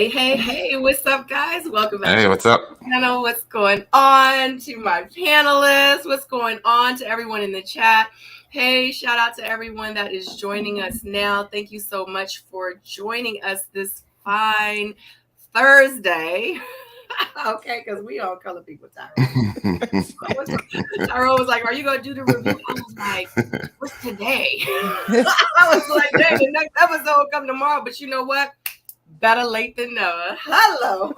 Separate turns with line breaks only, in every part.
Hey, what's up, guys? Welcome back
Hey,
to
what's up?
the channel. What's going on to my panelists? What's going on to everyone in the chat? Hey, shout out to everyone that is joining us now. Thank you so much for joining us this fine Thursday. Okay, because we all color people, Tyrone. Tyrone was like, "Are you gonna do the review?" I was like, "What's today?" I was like, "Dang, the next episode will come tomorrow." But you know what? Better late than never. Hello.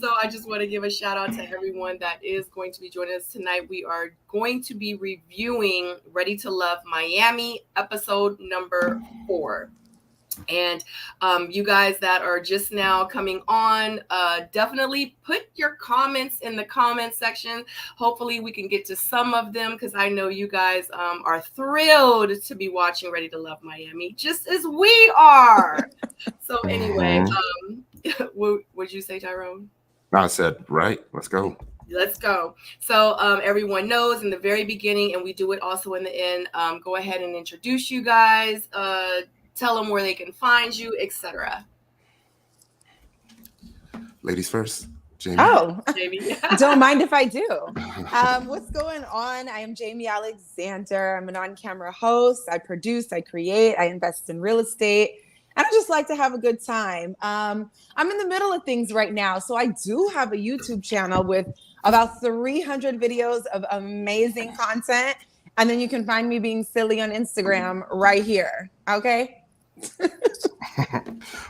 So I just want to give a shout out to everyone that is going to be joining us tonight. We are going to be reviewing Ready to Love Miami, episode number 4. And you guys that are just now coming on, definitely put your comments in the comment section. Hopefully we can get to some of them, because I know you guys are thrilled to be watching Ready to Love Miami, just as we are. So anyway, what would you say, Tyrone?
I said, right, let's go.
Let's go. So everyone knows in the very beginning, and we do it also in the end, go ahead and introduce you guys, tell them where they can find you, etc.
Ladies first. Jamie.
Oh,
Jamie.
Don't mind if I do. What's going on? I am Jamie Alexander. I'm an on-camera host. I produce, I create, I invest in real estate, and I just like to have a good time. I'm in the middle of things right now, so I do have a YouTube channel with about 300 videos of amazing content, and then you can find me being silly on Instagram right here. Okay.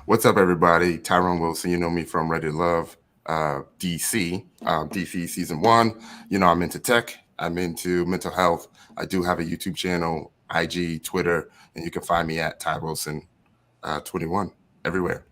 What's up, everybody? Tyrone Wilson. You know me from Ready to Love, DC, DC season 1. You know, I'm into tech. I'm into mental health. I do have a YouTube channel, IG, Twitter, and you can find me at Ty Wilson 21 everywhere.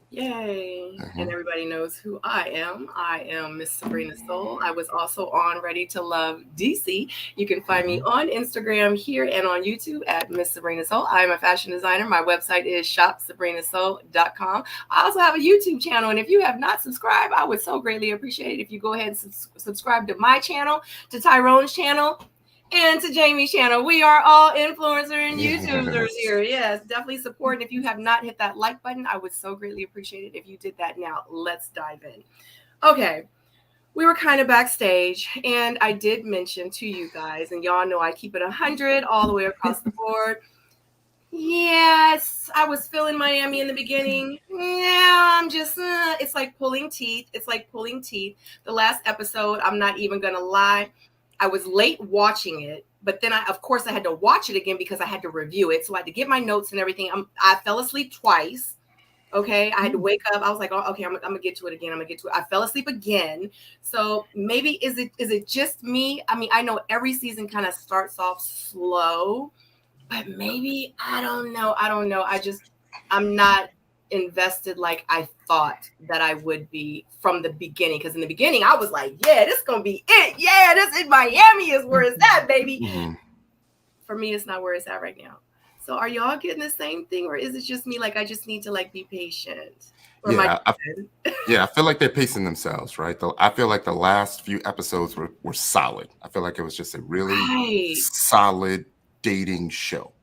Yay. And everybody knows who I am. I am Miss Sabrina Soul. I was also on Ready to Love DC. You can find me on Instagram here and on YouTube at Miss Sabrina Soul. I'm a fashion designer. My website is shopsabrinasoul.com. I also have a YouTube channel, and if you have not subscribed, I would so greatly appreciate it if you go ahead and subscribe to my channel, to Tyrone's channel, and to Jamie's channel. We are all influencers and YouTubers here. Yes, definitely support. And if you have not hit that like button, I would so greatly appreciate it if you did that now. Let's dive in. Okay, we were kind of backstage, and I did mention to you guys, and y'all know I keep it 100 all the way across the board. Yes, I was feeling Miami in the beginning. Now I'm just, it's like pulling teeth. It's like pulling teeth. The last episode, I'm not even going to lie, I was late watching it, but then of course I had to watch it again because I had to review it. So I had to get my notes and everything. I fell asleep twice. Okay. I had to wake up. I was like, oh, okay, I'm gonna get to it again. I fell asleep again. So maybe is it just me? I mean, I know every season kind of starts off slow, but maybe, I don't know. I'm not invested like I thought that I would be from the beginning, because in the beginning I was like, yeah, this is gonna be it. Yeah, this in Miami is where it's at, baby. For me, it's not where it's at right now. So are y'all getting the same thing, or is it just me, like I just need to like be patient?
I feel like they're pacing themselves, right? I feel like the last few episodes were solid. I feel like it was just a really solid dating show,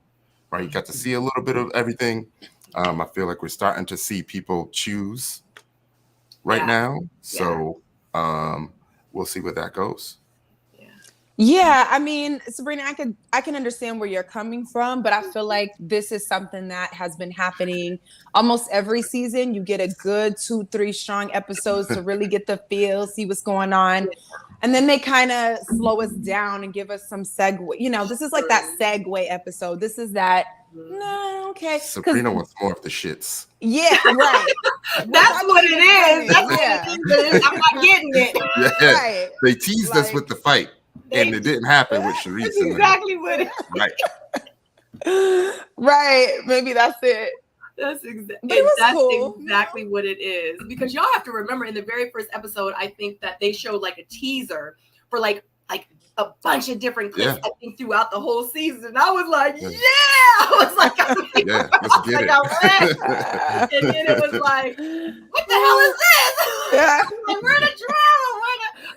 right? You got to see a little bit of everything. I feel like we're starting to see people choose right now. So we'll see where that goes.
Yeah, I mean, Sabrina, I can understand where you're coming from, but I feel like this is something that has been happening almost every season. You get a good 2-3 strong episodes to really get the feel, see what's going on. And then they kind of slow us down and give us some segue. You know, this is like that segue episode. This is that, no, okay.
Sabrina wants more of the shits.
Yeah, right.
That's what it is. That's what it is. I'm not getting it.
Yeah, right. They teased us with the fight. And it didn't happen with Sharice.
That's exactly what it is.
Right.
Right. Maybe that's it.
That's exactly what it is. Because y'all have to remember, in the very first episode, I think that they showed like a teaser for like a bunch of different clips, I think, throughout the whole season. And I was like, I was like,
let's get it.
And then it was like, what the hell is this? Like, where the drama?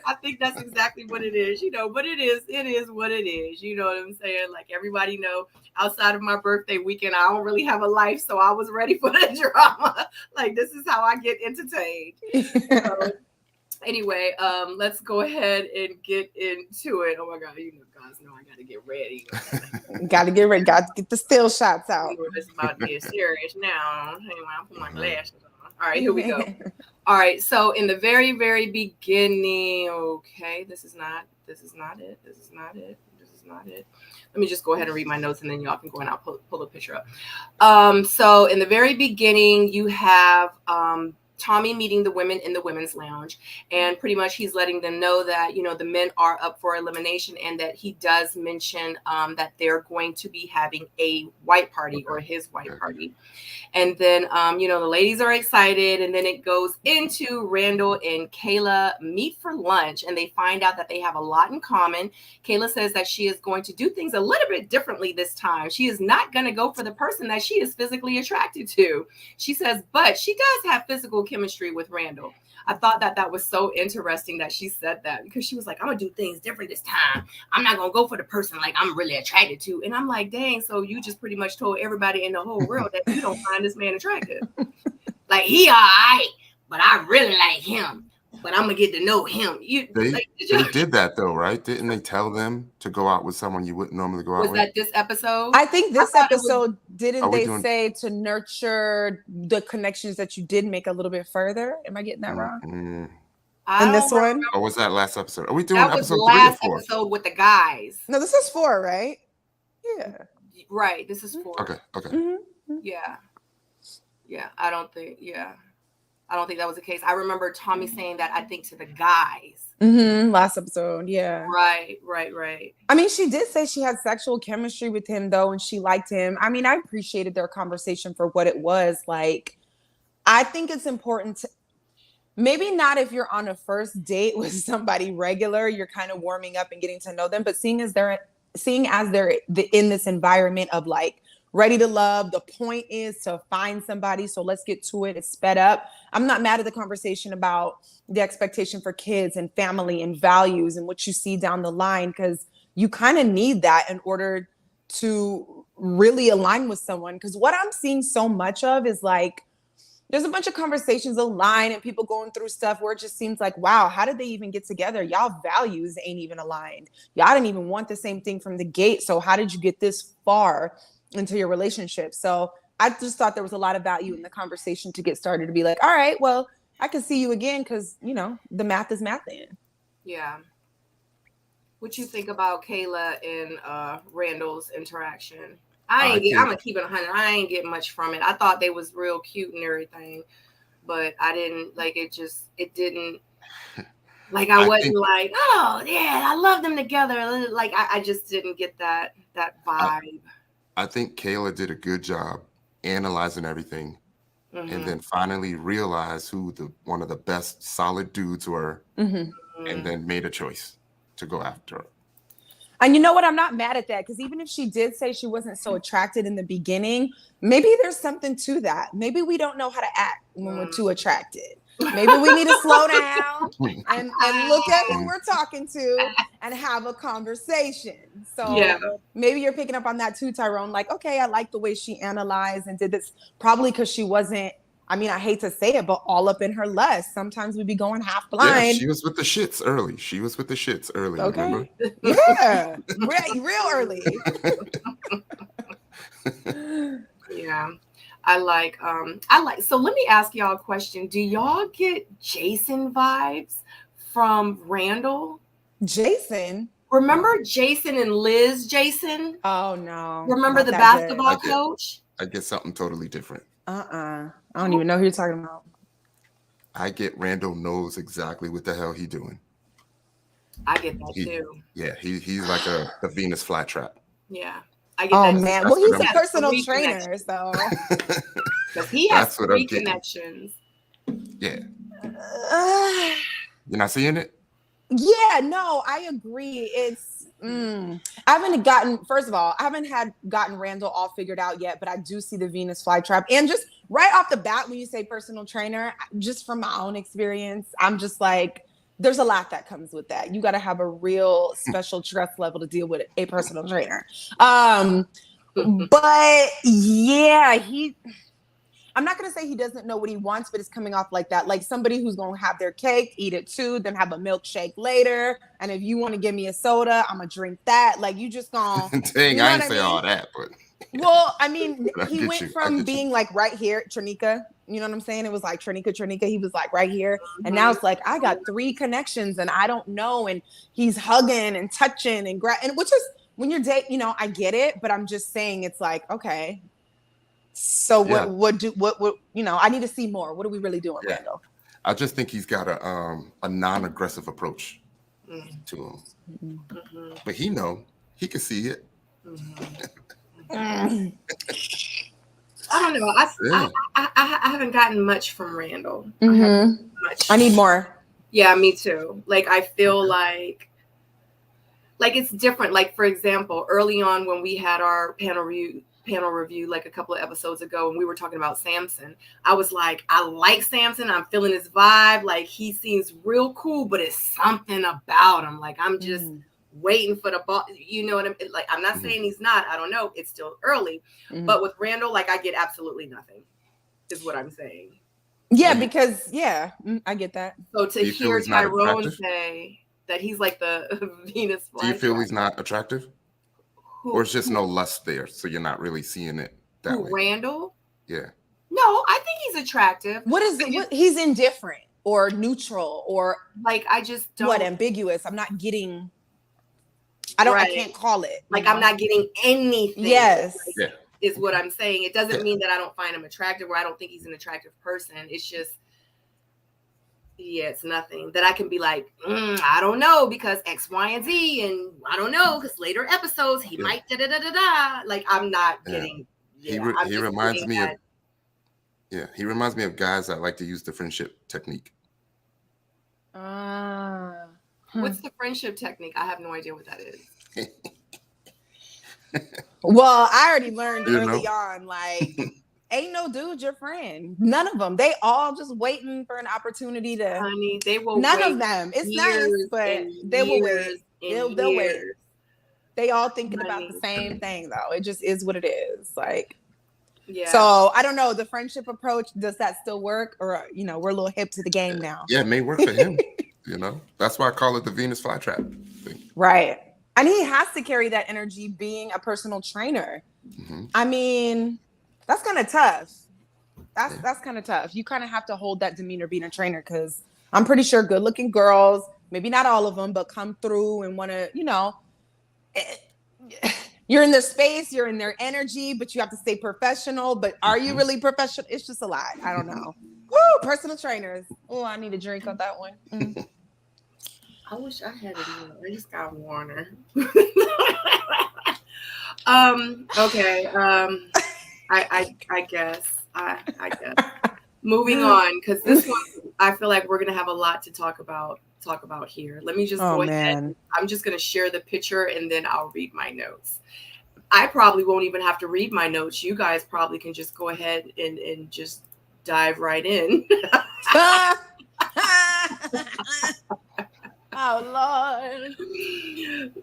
I think that's exactly what it is, but it is what it is. You know what I'm saying? Like everybody know, outside of my birthday weekend, I don't really have a life. So I was ready for the drama. Like, this is how I get entertained. So, anyway, let's go ahead and get into it. Oh my God, guys know I gotta get ready.
Gotta get ready. Got to get the still shots out.
It's about to get serious now. Anyway, I'll put my glasses on. All right, here we go. All right, so in the very, very beginning, okay, this is not it. Let me just go ahead and read my notes, and then y'all can go and I'll pull a picture up. So in the very beginning, you have Tommy meeting the women in the women's lounge, and pretty much he's letting them know that, the men are up for elimination, and that he does mention that they're going to be having a white party, or his white party. And then, the ladies are excited, and then it goes into Randall and Kayla meet for lunch, and they find out that they have a lot in common. Kayla says that she is going to do things a little bit differently this time. She is not going to go for the person that she is physically attracted to. She says, but she does have physical chemistry with Randall. I thought that was so interesting that she said that, because she was like, I'm gonna do things different this time. I'm not gonna go for the person like I'm really attracted to. And I'm like, dang, so you just pretty much told everybody in the whole world that you don't find this man attractive. Like, he all right, but I really like him. But I'm gonna get to know him.
They did that though, right? Didn't they tell them to go out with someone you wouldn't normally go out with?
Was that this episode?
I think this episode, didn't they say to nurture the connections that you did make a little bit further? Am I getting that wrong? In this one?
Or was that last episode? Are we doing
episode 3 or 4? Episode with the guys.
No, this is 4, right? Yeah.
Right. This is 4.
Okay.
Mm-hmm.
Yeah. I don't think that was the case. I remember Tommy saying that, I think, to the guys.
Last episode, yeah.
Right.
I mean, she did say she had sexual chemistry with him, though, and she liked him. I mean, I appreciated their conversation for what it was. Like, I think it's important to, maybe not if you're on a first date with somebody regular, you're kind of warming up and getting to know them, but seeing as they're in this environment of like, ready to love. The point is to find somebody. So let's get to it. It's sped up. I'm not mad at the conversation about the expectation for kids and family and values and what you see down the line, because you kind of need that in order to really align with someone. Because what I'm seeing so much of is like, there's a bunch of conversations online and people going through stuff where it just seems like, wow, how did they even get together? Y'all values ain't even aligned. Y'all didn't even want the same thing from the gate. So how did you get this far into your relationship? So I just thought there was a lot of value in the conversation to get started, to be like, all right, well, I can see you again, because the math is mathing.
Yeah. What you think about Kayla and Randall's interaction? I'm gonna keep it 100. I ain't getting much from it. I thought they was real cute and everything, but I didn't like it. It didn't. Like, I wasn't like, oh yeah, I love them together. Like, I just didn't get that vibe.
I think Kayla did a good job analyzing everything, and then finally realized who one of the best solid dudes were, and then made a choice to go after her.
And you know what? I'm not mad at that, because even if she did say she wasn't so attracted in the beginning, maybe there's something to that. Maybe we don't know how to act when we're too attracted. Maybe we need to slow down and look at who we're talking to and have a conversation. So maybe you're picking up on that too, Tyrone. Like, okay, I like the way she analyzed and did this, probably because she wasn't, I mean, I hate to say it, but all up in her lust. Sometimes we be going half blind.
Yeah, she was with the shits early.
Okay.
Remember?
Yeah, real early.
Yeah. I like, so let me ask y'all a question. Do y'all get Jason vibes from Randall?
Jason?
Remember Jason and Liz Jason?
Oh, no.
Remember the basketball coach?
I get something totally different.
I don't even know who you're talking about.
I get Randall knows exactly what the hell he doing.
I get that too.
Yeah, he's like a Venus flytrap.
Yeah. I get that.
Man. Well, he's a personal trainer, so.
Because he has 3 connections.
Yeah. You're not seeing it?
Yeah, no, I agree. It's I haven't gotten Randall all figured out yet, but I do see the Venus flytrap. And just right off the bat, when you say personal trainer, just from my own experience, I'm just like, there's a lot that comes with that. You got to have a real special trust level to deal with a personal trainer. But yeah, I'm not going to say he doesn't know what he wants, but it's coming off like that. Like somebody who's going to have their cake, eat it too, then have a milkshake later. And if you want to give me a soda, I'm going to drink that. Like you just going to.
Dang,
You know
I ain't say all that, but.
Well, I mean, he went
you.
from being like right here, Trinica. You know what I'm saying? It was like Trinica. He was like right here. And now it's like, I got 3 connections and I don't know. And he's hugging and touching and which is when you're dating, you know, I get it, but I'm just saying it's like, okay. So what, you know, I need to see more. What are we really doing, Randall?
I just think he's got a non-aggressive approach to him. But he can see it.
I don't know. I haven't gotten much from Randall.
I need more.
Yeah, me too. Like I feel like it's different. Like for example, early on when we had our panel review like a couple of episodes ago, and we were talking about Samson, I was like, I like Samson. I'm feeling his vibe. Like he seems real cool, but it's something about him. Like I'm just waiting for the ball. You know what I mean? Like I'm not saying he's not. I don't know. It's still early. But with Randall, like I get absolutely nothing. Is what I'm saying.
Yeah, because I get that.
So to hear Tyrone say that he's like the Venus flytrap.
Do you feel he's not attractive? Or it's just no lust there, so you're not really seeing it that way?
Randall?
Yeah.
No, I think he's attractive.
What is it? He's indifferent or neutral or
like I just don't.
What ambiguous? I'm not getting. I can't call it.
Like I'm not getting anything.
Yes.
Like, is what I'm saying. It doesn't mean that I don't find him attractive or I don't think he's an attractive person. It's just. Yeah, it's nothing that I can be like, I don't know because X, Y, and Z, and I don't know because later episodes he might da. Like I'm not getting.
He reminds me of. Yeah, he reminds me of guys that like to use the friendship technique.
What's the friendship technique? I have no idea what that is.
Well, I already learned early on, like. Ain't no dude your friend. None of them. They all just waiting for an opportunity to.
Honey, they will.
None of them. It's nice, but they will wait. They'll wait. They all thinking about the same thing, though. It just is what it is. Like, So I don't know. The friendship approach, does that still work, or we're a little hip to the game now?
Yeah, it may work for him. That's why I call it the Venus flytrap thing.
Right, and he has to carry that energy, being a personal trainer. I mean. That's kind of tough. That's kind of tough. You kind of have to hold that demeanor being a trainer because I'm pretty sure good-looking girls, maybe not all of them, but come through and want to, you're in their space, you're in their energy, but you have to stay professional. But are you really professional? It's just a lot. I don't know. Woo, personal trainers. Oh, I need a drink on that one.
I wish I had it. I just got Warner. Okay. I guess. Moving on, because this one, I feel like we're gonna have a lot to talk about here. Let me just go ahead. I'm just gonna share the picture and then I'll read my notes. I probably won't even have to read my notes. You guys probably can just go ahead and just dive right in.
Oh, Lord.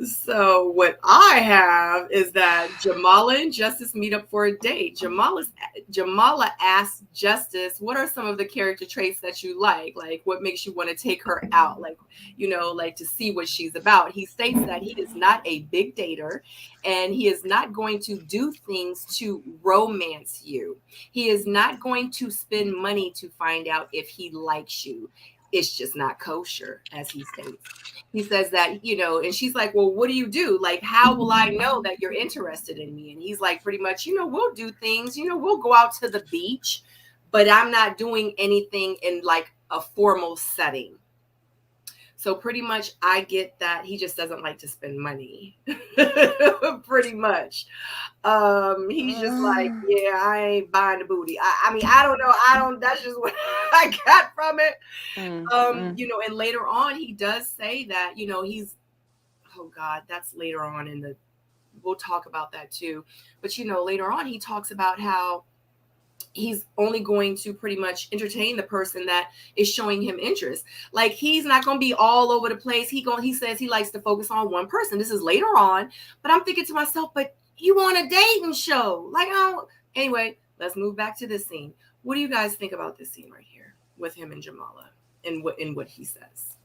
So what I have is that Jamala and Justice meet up for a date. Jamala asks Justice, what are some of the character traits that you like? Like, what makes you want to take her out? Like, like to see what she's about. He states that he is not a big dater and he is not going to do things to romance you. He is not going to spend money to find out if he likes you. It's just not kosher, as he states. He says that, and she's like, well, what do you do? Like, how will I know that you're interested in me? And he's like, pretty much, we'll do things, we'll go out to the beach, but I'm not doing anything in like a formal setting. So pretty much I get that he just doesn't like to spend money. Pretty much. He's just like, yeah, I ain't buying the booty. I mean, I don't know. That's just what I got from it. And later on he does say that, he's, oh God, that's later on we'll talk about that too. But, later on he talks about how he's only going to pretty much entertain the person that is showing him interest. Like, he's not going to be all over the place. He says he likes to focus on one person. This is later on, but I'm thinking to myself, but you want a dating show? Like, oh, anyway, let's move back to this scene. What do you guys think about this scene right here with him and Jamala and what he says?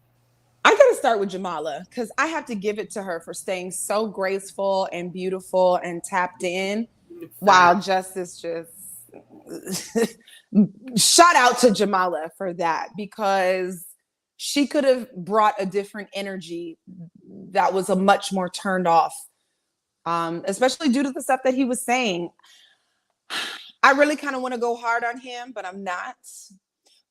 I got to start with Jamala because I have to give it to her for staying so graceful and beautiful and tapped in. While Justice just shout out to Jamala for that, because she could have brought a different energy that was a much more turned off, especially due to the stuff that he was saying. I really kind of want to go hard on him, but I'm not.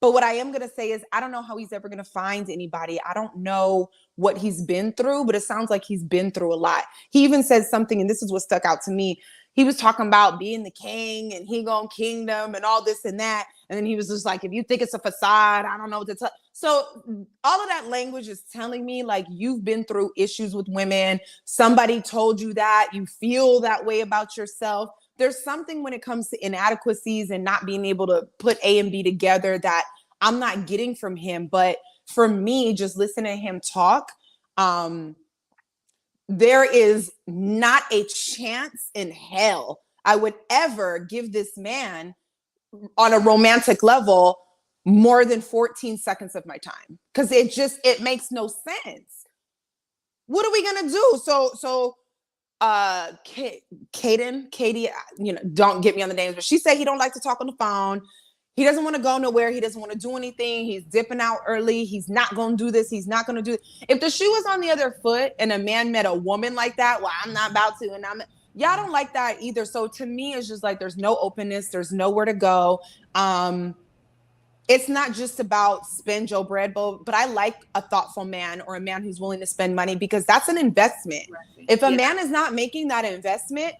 But what I am going to say is I don't know how he's ever going to find anybody. I don't know what he's been through, but it sounds like he's been through a lot. He even said something, and this is what stuck out to me. He was talking about being the king and he gonna kingdom and all this and that. And then he was just like, if you think it's a facade, I don't know what to tell. So all of that language is telling me like you've been through issues with women. Somebody told you that. You feel that way about yourself. There's something when it comes to inadequacies and not being able to put A and B together that I'm not getting from him. But for me, just listening to him talk, there is not a chance in hell I would ever give this man on a romantic level more than 14 seconds of my time. Because it makes no sense. What are we gonna do? So Katie, don't get me on the names, but she said he don't like to talk on the phone. He doesn't want to go nowhere. He doesn't want to do anything. He's dipping out early. He's not going to do this. He's not going to do it. If the shoe was on the other foot and a man met a woman like that, well, I'm not about to. And y'all don't like that either. So to me, it's just like, there's no openness. There's nowhere to go. It's not just about spend your bread, but I like a thoughtful man or a man who's willing to spend money, because that's an investment. Right. If a man is not making that investment,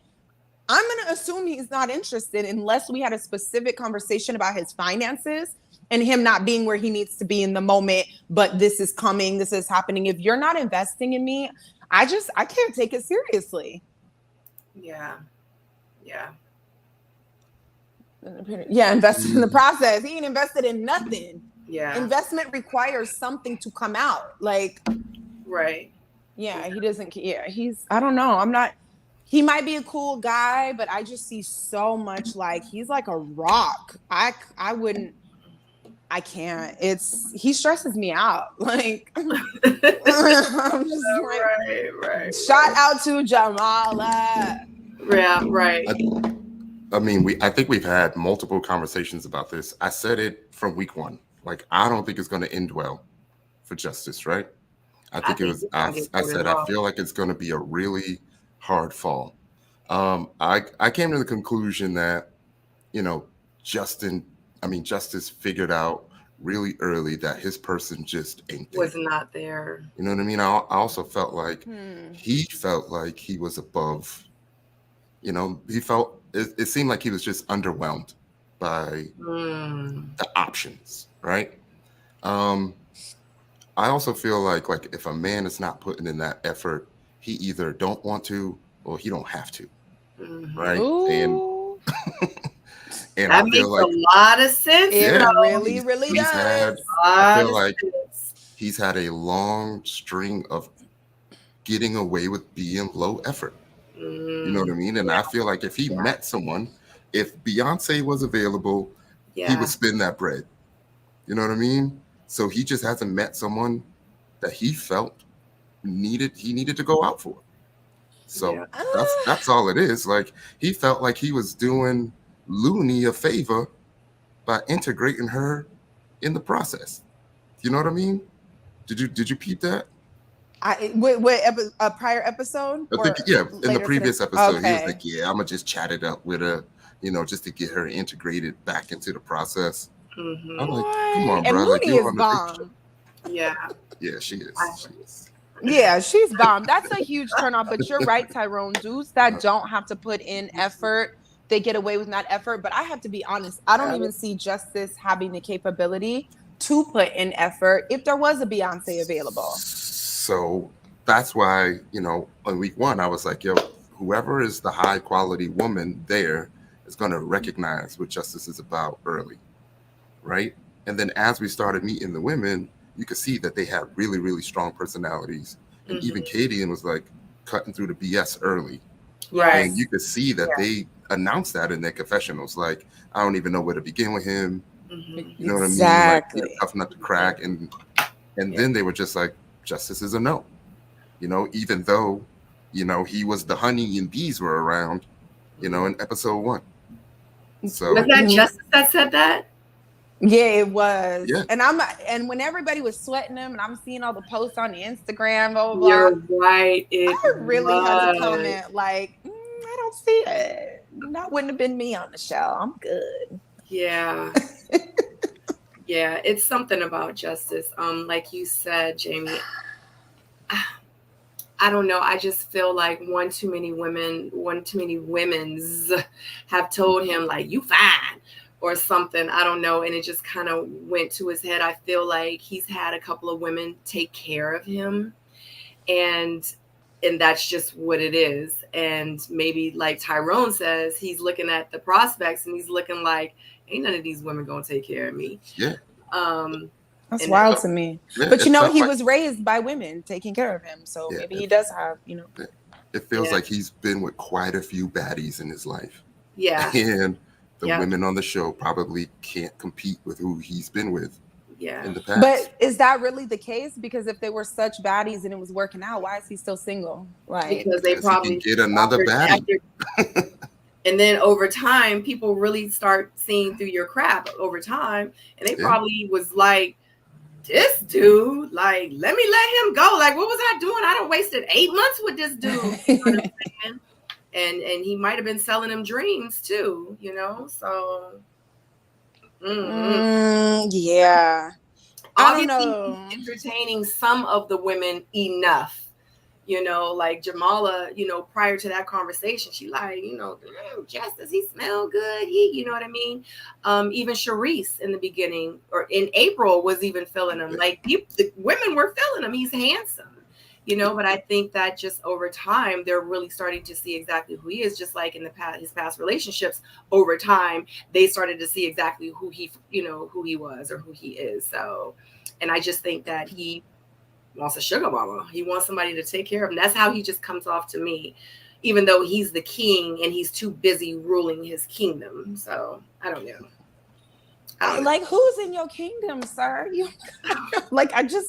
I'm going to assume he's not interested unless we had a specific conversation about his finances and him not being where he needs to be in the moment. But this is coming. This is happening. If you're not investing in me, I can't take it seriously.
Yeah.
Invested in the process. He ain't invested in nothing.
Yeah.
Investment requires something to come out. Like,
right.
Yeah, he doesn't. Yeah, I don't know. He might be a cool guy, but I just see so much like he's like a rock. I can't. He stresses me out. Like, I'm just
right.
Shout out to Jamala.
Yeah, right.
I mean, I think we've had multiple conversations about this. I said it from week one. Like, I don't think it's going to end well for Justice, right? I feel like it's going to be a really hard fall. I came to the conclusion that, Justice figured out really early that his person just ain't there.
Was not there.
You know what I mean? I also felt like he felt like he was above, it seemed like he was just underwhelmed by the options, right? I also feel like if a man is not putting in that effort, he either don't want to or he don't have to, right?
Ooh.
And
that
I feel
makes a lot of sense.
It really, really does.
I feel like he's had a long string of getting away with being low effort. You know what I mean? And I feel like if he met someone, if Beyonce was available, he would spend that bread. You know what I mean? So he just hasn't met someone that he felt he needed to go out for. So that's all it is. Like, he felt like he was doing Looney a favor by integrating her in the process. You know what I mean? Did you peep that?
A prior episode?
In the previous episode, he was like, I'm gonna just chat it up with her, just to get her integrated back into the process. I'm like, come on,
and
bro.
Looney is bomb.
Yeah,
she is.
Yeah, she's bomb. That's a huge turnoff. But you're right, Tyrone. Dudes that don't have to put in effort, they get away with not effort. But I have to be honest, I don't even see Justice having the capability to put in effort if there was a Beyonce available.
So that's why, on week one, I was like, whoever is the high quality woman there, is going to recognize what justice is about early, right? And then as we started meeting the women, you could see that they had really, really strong personalities. And even Katie was like cutting through the BS early.
Right.
And you could see that they announced that in their confessionals. Like, I don't even know where to begin with him. You know what I mean? Like, tough nut to crack. And then they were just like, justice is a no. You know, even though, you know, he was the honey and bees were around, you know, in episode 1. So
was that Justice that said that?
Yeah, it was.
Yeah.
And when everybody was sweating him, and I'm seeing all the posts on Instagram, blah blah blah.
You're right.
I really had to comment like, I don't see it. That wouldn't have been me on the show. I'm good.
Yeah. Yeah, it's something about justice. Like you said, Jamie, I don't know. I just feel like one too many women's have told him like, you fine or something. I don't know. And it just kind of went to his head. I feel like he's had a couple of women take care of him, and that's just what it is. And maybe like Tyrone says, he's looking at the prospects and he's looking like, ain't none of these women gonna take care of me.
Yeah.
That's wild to me. Yeah, but you know, he was raised by women taking care of him. So maybe he does have, you know.
It feels like he's been with quite a few baddies in his life.
Yeah.
And the women on the show probably can't compete with who he's been with in the past.
But is that really the case? Because if they were such baddies and it was working out, why is he still single? Like,
because they probably
he can get another baddie.
And then over time, people really start seeing through your crap over time. And they probably was like, this dude, like, let him go. Like, what was I doing? I done wasted 8 months with this dude. You know what I'm saying? And he might have been selling them dreams too, you know? So,
yeah. I don't know.
He's entertaining some of the women enough. You know, like Jamala, you know, prior to that conversation, she like, you know, Justice, he smelled good. You know what I mean? Even Charisse in the beginning or in April was even feeling him. Like the women were feeling him. He's handsome, you know, but I think that just over time, they're really starting to see exactly who he is. Just like in his past relationships, over time, they started to see exactly who he was or who he is. So, and I just think that he wants a sugar mama. He wants somebody to take care of him. That's how he just comes off to me, even though he's the king and he's too busy ruling his kingdom. So I don't know.
Like, who's in your kingdom, sir? You like, I don't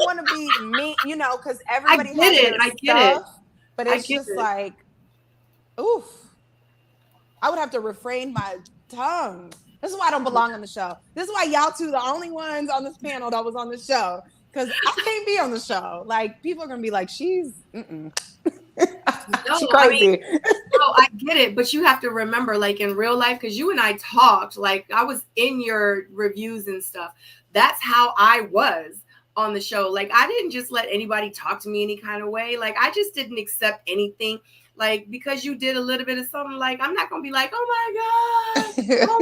want to be mean, you know, because everybody has their stuff, but it's just like, oof. I would have to refrain my tongue. This is why I don't belong on the show. This is why y'all two the only ones on this panel that was on the show. Because I can't be on the show. Like, people are going to be like, she's crazy.
I get it. But you have to remember, like, in real life, because you and I talked, like, I was in your reviews and stuff. That's how I was on the show. Like, I didn't just let anybody talk to me any kind of way. Like, I just didn't accept anything. Like, because you did a little bit of something, like, I'm not going to be like, oh my God.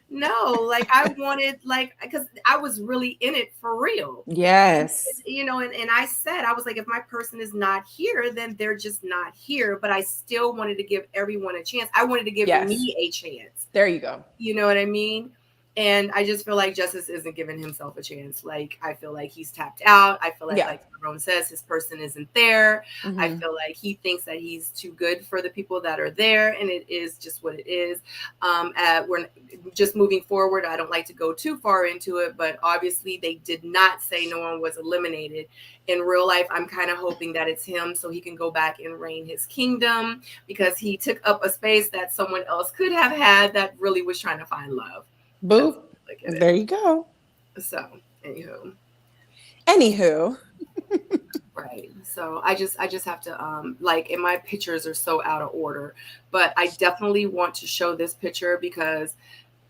No, like, I wanted, like, because I was really in it for real.
Yes.
You know, and I said, I was like, if my person is not here, then they're just not here. But I still wanted to give everyone a chance. I wanted to give me a chance.
There you go.
You know what I mean? And I just feel like Justice isn't giving himself a chance. Like, I feel like he's tapped out. I feel like Tyrone says, his person isn't there. Mm-hmm. I feel like he thinks that he's too good for the people that are there. And it is just what it is. We're just moving forward. I don't like to go too far into it, but obviously they did not say no one was eliminated. In real life, I'm kind of hoping that it's him so he can go back and reign his kingdom, because he took up a space that someone else could have had that really was trying to find love.
Boop. There you go.
So, anywho. Right. So I just have to like, and my pictures are so out of order, but I definitely want to show this picture because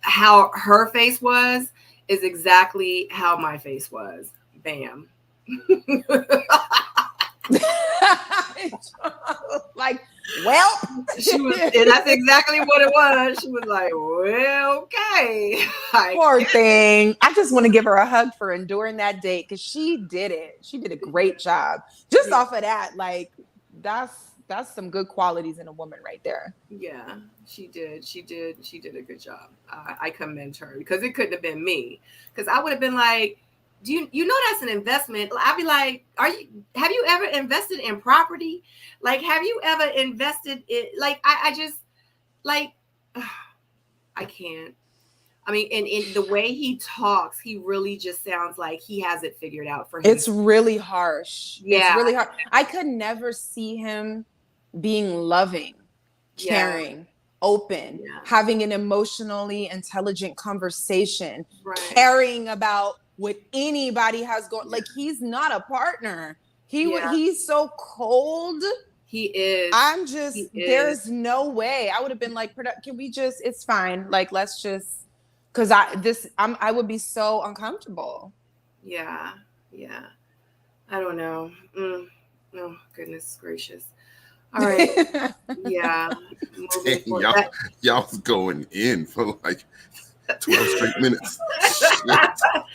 how her face was is exactly how my face was. Bam.
Like, well,
she was, and that's exactly what it was. She was like, well, okay.
Poor thing. I just want to give her a hug for enduring that date, because she did it. She did a great job. Just off of that, like, that's that's some good qualities in a woman right there.
Yeah, she did a good job. I commend her, because it couldn't have been me, because I would have been like, do you know that's an investment? I'd be like, have you ever invested in property? Like, have you ever invested in, like, I just, like, I can't. I mean, in the way he talks, he really just sounds like he has it figured out for him.
It's really harsh.
Yeah.
It's really hard. I could never see him being loving, caring, open, having an emotionally intelligent conversation, caring about what anybody has going. Like, he's not a partner. He's so cold.
He is.
There's no way. I would have been like, can we just, it's fine. Like, let's just, because I would be so uncomfortable.
Yeah. I don't know. Oh, goodness gracious. All right. Yeah.
Y'all was going in for like 12 straight minutes.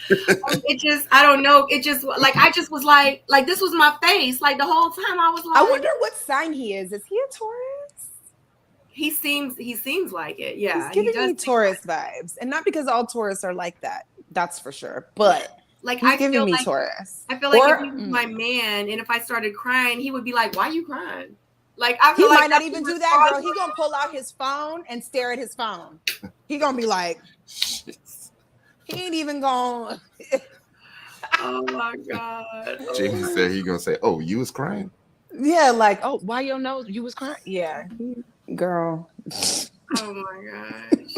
It just, I don't know. It just, like, I just was like this was my face. Like, the whole time I was like,
I wonder what sign he is. Is he a Taurus?
He seems like it. Yeah.
He's giving me Taurus vibes. And not because all Taurus are like that. That's for sure. But
like,
he's giving me Taurus.
I feel like if he was my man, and if I started crying, he would be like, why are you crying? Like, I feel
he
like
might not even do that, girl. He gonna pull out his phone and stare at his phone. He gonna be like, he ain't even gonna.
Oh my God.
Jamie said he gonna say, "Oh, you was crying."
Yeah, like, oh, why your nose? You was crying. Yeah, girl.
Oh my gosh.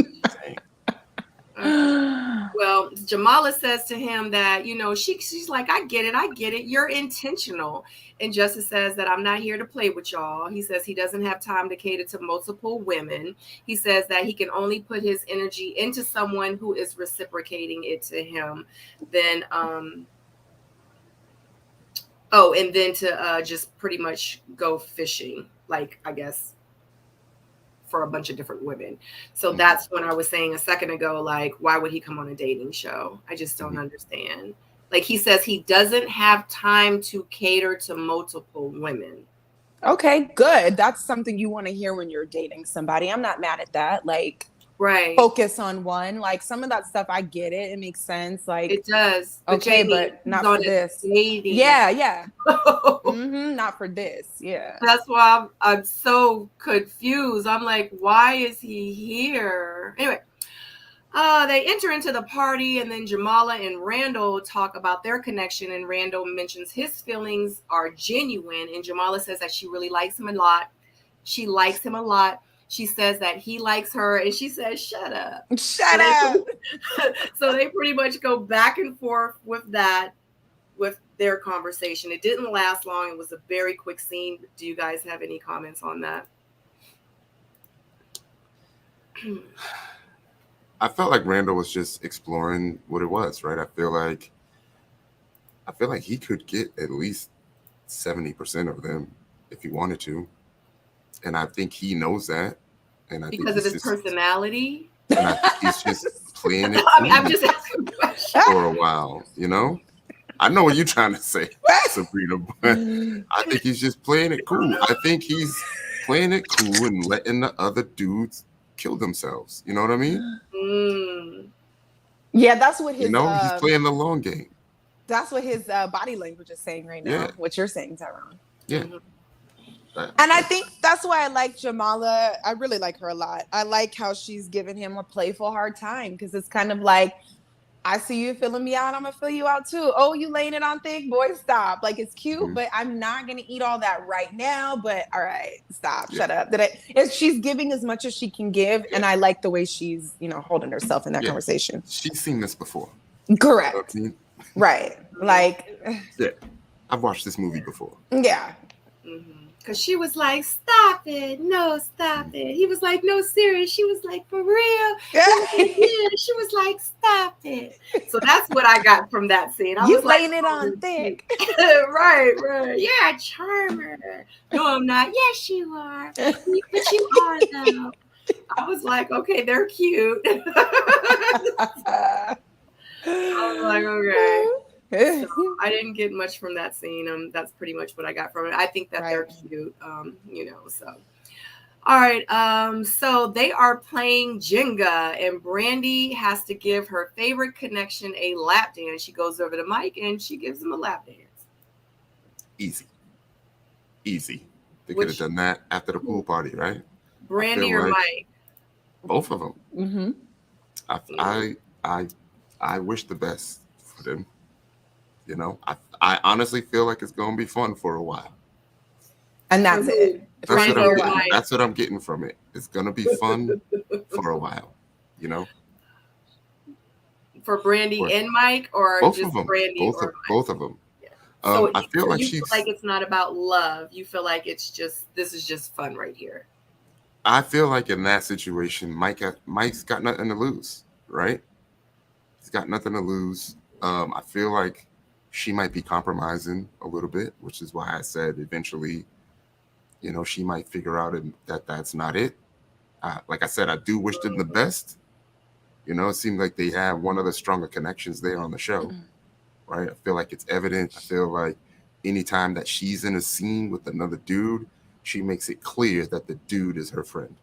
Well, Jamala says to him that, she's like, I get it. You're intentional. And Justice says that I'm not here to play with y'all. He says he doesn't have time to cater to multiple women. He says that he can only put his energy into someone who is reciprocating it to him. Then, and then to just pretty much go fishing, like, I guess, for a bunch of different women. So that's when I was saying a second ago, like, why would he come on a dating show? I just don't understand. Like, he says he doesn't have time to cater to multiple women.
Okay, good. That's something you want to hear when you're dating somebody. I'm not mad at that. Like, focus on one. Like, some of that stuff, I get it. It makes sense. Like,
it does.
Okay, but not for this.
Dating.
Yeah. Not for this. Yeah.
That's why I'm so confused. I'm like, why is he here? Anyway, they enter into the party, and then Jamala and Randall talk about their connection, and Randall mentions his feelings are genuine, and Jamala says that she really likes him a lot. She likes him a lot. She says that he likes her, and she says, shut up.
Shut up.
So they pretty much go back and forth with their conversation. It didn't last long. It was a very quick scene. Do you guys have any comments on that?
I felt like Randall was just exploring what it was, right? I feel like he could get at least 70% of them if he wanted to. And I think he knows that. And I
because of his personality.
And I think he's just playing it.
I'm just asking questions.
For a while, I know what you're trying to say, Sabrina, but I think he's just playing it cool. I think he's playing it cool and letting the other dudes kill themselves. You know what I mean?
Yeah, that's what his.
He's playing the long game.
That's what his body language is saying right now.
Yeah.
What you're saying, Tyrone.
Yeah.
And I think that's why I like Jamala. I really like her a lot. I like how she's giving him a playful hard time, because it's kind of like, I see you filling me out, I'm gonna fill you out too. Oh, you laying it on thick? Boy, stop. Like, it's cute, but I'm not gonna eat all that right now. But all right, stop. Shut up. She's giving as much as she can give, and I like the way she's, holding herself in that conversation.
She's seen this before.
Correct.
You know what I mean?
Right. Like,
yeah, I've watched this movie before.
Yeah.
Because she was like, stop it. No, stop it. He was like, no, serious. She was like, for real? Yeah. She was like, stop it. So that's what I got from that scene. I was
laying
like,
it on thick.
Right. Yeah, charmer. No, I'm not. Yes, you are. But you are, though. I was like, okay, they're cute. I was like, okay. So I didn't get much from that scene. That's pretty much what I got from it. I think that they're cute. So. All right. So they are playing Jenga, and Brandy has to give her favorite connection a lap dance. She goes over to Mike and she gives him a lap dance.
Easy. They could have done that after the pool party, right?
Brandy or Mike?
Both of them. Mm-hmm. I wish the best for them. I honestly feel like it's gonna be fun for a while.
And that's it.
That's what I'm getting from it. It's gonna be fun for a while.
For Brandy and Mike, or
both
just
of them.
Brandy
Both of them.
Yeah. So
I feel like
feel like it's not about love. You feel like this is just fun right here.
I feel like in that situation, Mike's got nothing to lose, right? He's got nothing to lose. I feel like she might be compromising a little bit, which is why I said eventually, she might figure out that that's not it. Like I said, I do wish them the best. It seems like they have one of the stronger connections there on the show, right? I feel like it's evident. I feel like anytime that she's in a scene with another dude, she makes it clear that the dude is her friend,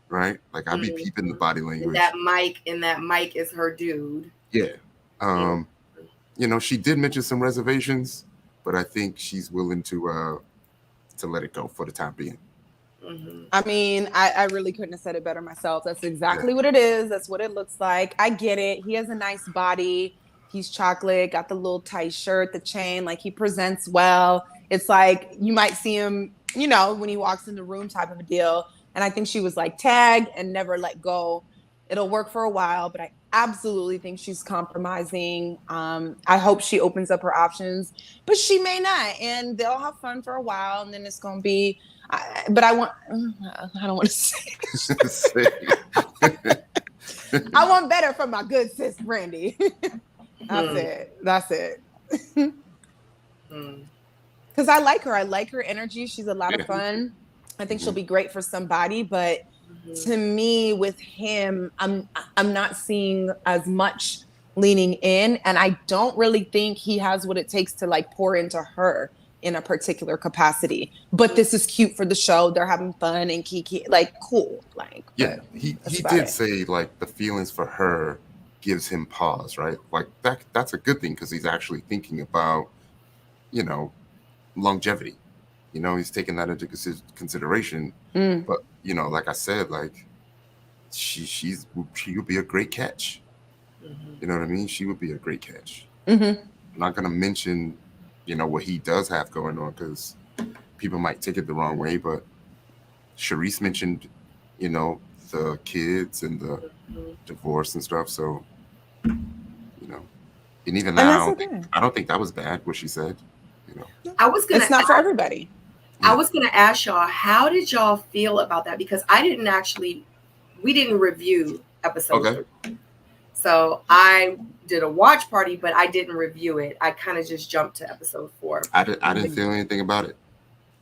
right? Like I'd be peeping the body language.
That Mike is her dude.
Yeah. She did mention some reservations, but I think she's willing to let it go for the time being.
Mm-hmm. I mean, I really couldn't have said it better myself. That's exactly what it is. That's what it looks like. I get it. He has a nice body. He's chocolate, got the little tight shirt, the chain, like he presents well. It's like you might see him, when he walks in the room type of a deal. And I think she was like, tag and never let go. It'll work for a while, but I absolutely think she's compromising. I hope she opens up her options, but she may not. And they'll have fun for a while. And then it's going to be, I don't want to say I want better from my good sis, Brandy. That's it. Because I like her. I like her energy. She's a lot of fun. I think she'll be great for somebody, but to me, with him, I'm not seeing as much leaning in, and I don't really think he has what it takes to like pour into her in a particular capacity. But this is cute for the show. They're having fun and Kiki, like cool. Like
he did say like the feelings for her gives him pause, right? Like that's a good thing because he's actually thinking about, longevity. He's taking that into consideration. But like I said, like she would be a great catch. You know what I mean? She would be a great catch. I'm not gonna mention, what he does have going on because people might take it the wrong way. But Sharice mentioned, the kids and the divorce and stuff. So, and even now, I don't think that was bad what she said.
It's not for everybody.
I was going to ask y'all, how did y'all feel about that? Because we didn't review episode 3. So I did a watch party, but I didn't review it. I kind of just jumped to episode 4.
I didn't feel anything about it.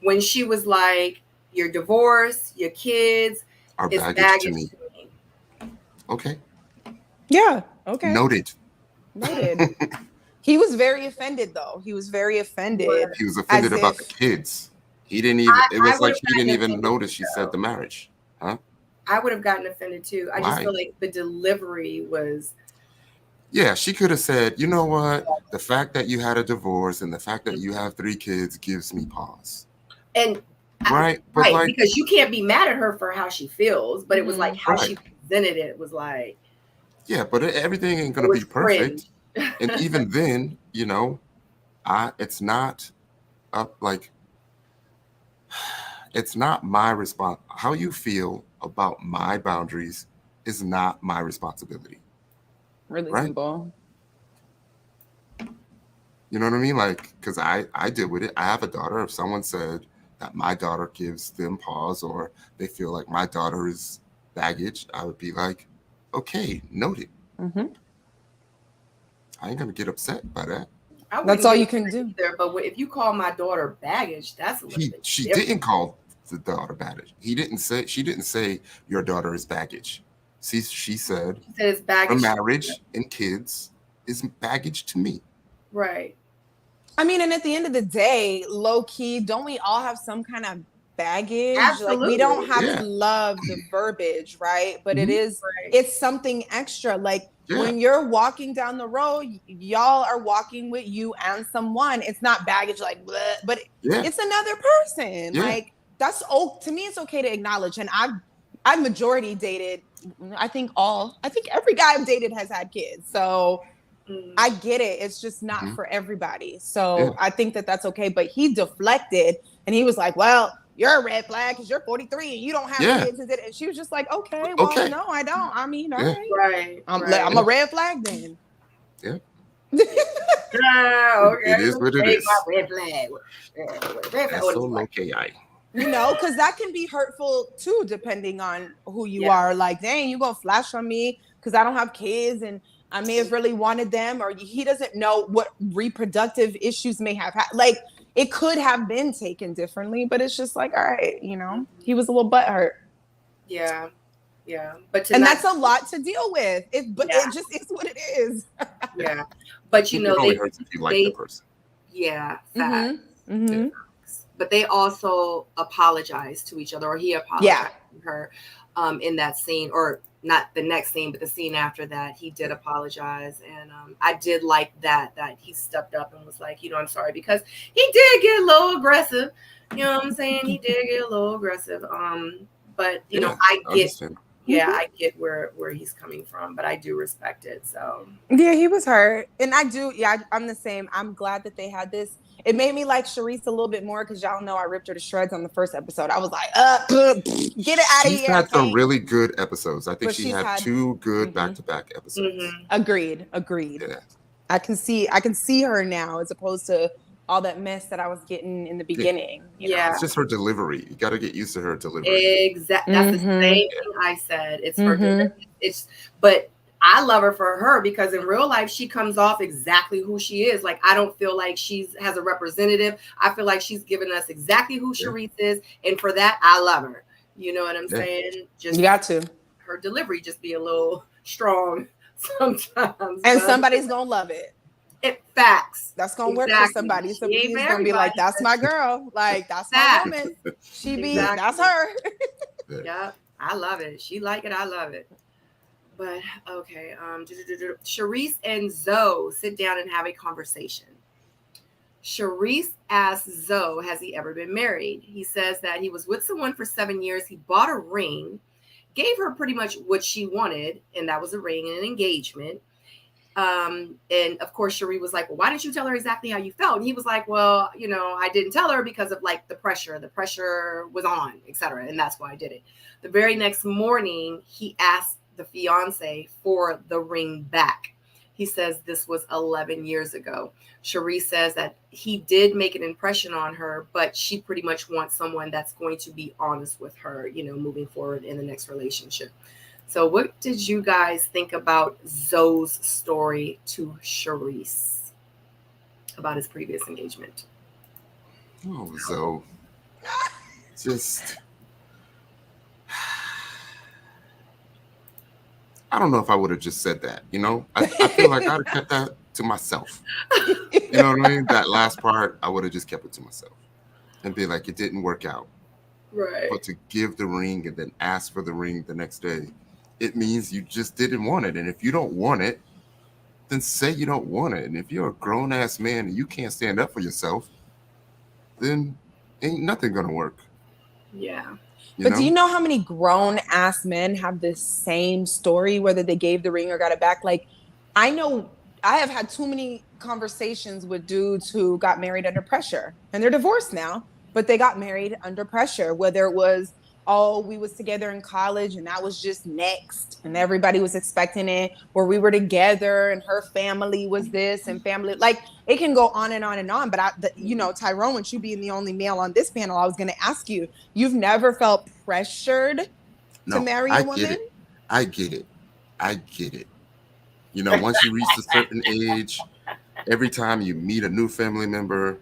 When she was like, your divorce, your kids,
are baggage to me. Okay.
Yeah. Okay.
Noted.
He was very offended, though. He was very offended.
He was offended about the kids. He didn't even. It was like he didn't even notice she said the marriage. Huh?
I would have gotten offended too. I just feel like the delivery was.
Yeah, she could have said, you know what? The fact that you had a divorce and the fact that you have 3 kids gives me pause.
And
right,
because you can't be mad at her for how she feels, but it was like how she presented it was like.
Yeah, but everything ain't gonna be perfect. And even then, it's not it's not my response. How you feel about my boundaries is not my responsibility.
Really simple.
You know what I mean? Like, because I deal with it. I have a daughter. If someone said that my daughter gives them pause or they feel like my daughter is baggage, I would be like, okay, noted. I ain't gonna get upset by that.
That's all you can do.
But if you call my daughter baggage, that's a little bit
she didn't call the daughter baggage. She didn't say your daughter is baggage. She said
it's baggage.
her marriage and kids is baggage to me.
Right.
I mean, and at the end of the day, low key, don't we all have some kind of baggage?
Absolutely.
Like, we don't have to love the verbiage, right? But it's something extra. Like, when you're walking down the road, y'all are walking with you and someone. It's not baggage, like, bleh, but it's another person. Like, that's to me, it's okay to acknowledge. And I've majority dated. I think every guy I've dated has had kids. So I get it. It's just not for everybody. So I think that's okay. But he deflected and he was like, well, you're a red flag because you're 43 and you don't have kids. And she was just like, okay, well, no, I don't. I mean, all right. I'm a red flag then.
Yeah.
Okay.
It is what it is.
Red flag.
That's so okay.
You know, because that can be hurtful too, depending on who you are. Like, dang, you gonna flash on me because I don't have kids and I may have really wanted them, or he doesn't know what reproductive issues may have had. Like, it could have been taken differently, but it's just like, all right, you know, he was a little butthurt.
Yeah. Yeah. But
that's a lot to deal with. It just is what it is.
Yeah. But you know,
it only hurts if you like the person.
Yeah. But they also apologized to each other, or he apologized to her in that scene, or not the next scene, but the scene after that, he did apologize. And I did like that he stepped up and was like, you know, I'm sorry, because he did get a little aggressive. You know what I'm saying? He did get a little aggressive. But you know, I get where he's coming from, but I do respect it. So
yeah, he was hurt. And I'm the same. I'm glad that they had this. It made me like Charisse a little bit more because y'all know I ripped her to shreds on the first episode. I was like, get it out of here.
She's had some really good episodes. I think she had 2 good back-to-back episodes.
Agreed. Yeah. I can see her now as opposed to all that mess that I was getting in the beginning.
Yeah.
It's just her delivery. You got to get used to her delivery.
Exactly. That's the same thing I said. It's her delivery. But I love her for her because in real life, she comes off exactly who she is. Like, I don't feel like she has a representative. I feel like she's given us exactly who Charisse is. And for that, I love her. You know what I'm saying? Just
you got to.
Her delivery just be a little strong sometimes.
And somebody's going to love it.
Facts.
That's going to work for somebody. Somebody's going to be like, that's my girl. Like, that's my woman. That's her.
Yeah. I love it. She like it. I love it. But okay, Charisse and Zoe sit down and have a conversation. Charisse asks Zoe, has he ever been married? He says that he was with someone for 7 years. He bought a ring, gave her pretty much what she wanted, and that was a ring and an engagement. And of course, Cherie was like, well, why didn't you tell her exactly how you felt? And he was like, well, you know, I didn't tell her because of like the pressure was on, etc. And that's why I did it. The very next morning, he asked the fiance for the ring back. He says this was 11 years ago. Cherie says that he did make an impression on her, but she pretty much wants someone that's going to be honest with her, you know, moving forward in the next relationship. So what did you guys think about Zoe's story to Charisse about his previous engagement?
Oh, Zoe. Just... I don't know if I would have just said that, you know? I feel like I'd have kept that to myself. You know what I mean? That last part, I would have just kept it to myself and be like, it didn't work out.
Right.
But to give the ring and then ask for the ring the next day, it means you just didn't want it. And if you don't want it, then say you don't want it. And if you're a grown-ass man and you can't stand up for yourself, then ain't nothing going to work.
Yeah.
But do you know how many grown-ass men have the same story, whether they gave the ring or got it back? Like, I know I have had too many conversations with dudes who got married under pressure. And they're divorced now, but they got married under pressure, whether it was, oh, we was together in college and that was just next and everybody was expecting it, or we were together and her family was this and family, like it can go on and on and on. But you know, Tyrone, with you being the only male on this panel, I was going to ask you, you've never felt pressured to marry a woman?
I get it. You know, once you reach a certain age, every time you meet a new family member,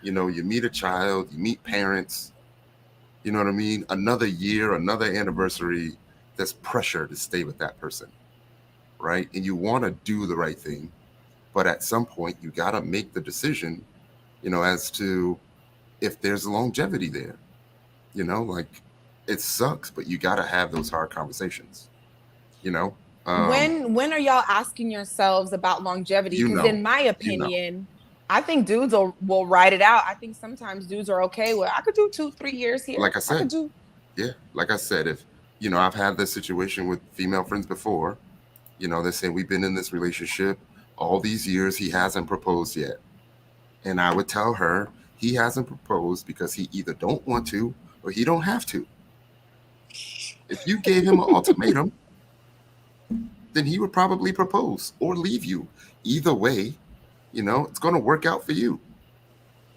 you know, you meet a child, you meet parents, you know what I mean? Another year, another anniversary, there's pressure to stay with that person, right? And you want to do the right thing, But at some point, you got to make the decision, as to if there's longevity there. Like, it sucks, but you got to have those hard conversations.
When are y'all asking yourselves about longevity? Because in my opinion, I think dudes will ride it out. I think sometimes dudes are okay with, I could do 2-3 years here.
Like I said, like I said, if I've had this situation with female friends before. They say we've been in this relationship all these years, he hasn't proposed yet. And I would tell her he hasn't proposed because he either don't want to or he don't have to. If you gave him an ultimatum, then he would probably propose or leave you. Either way, it's going to work out for you.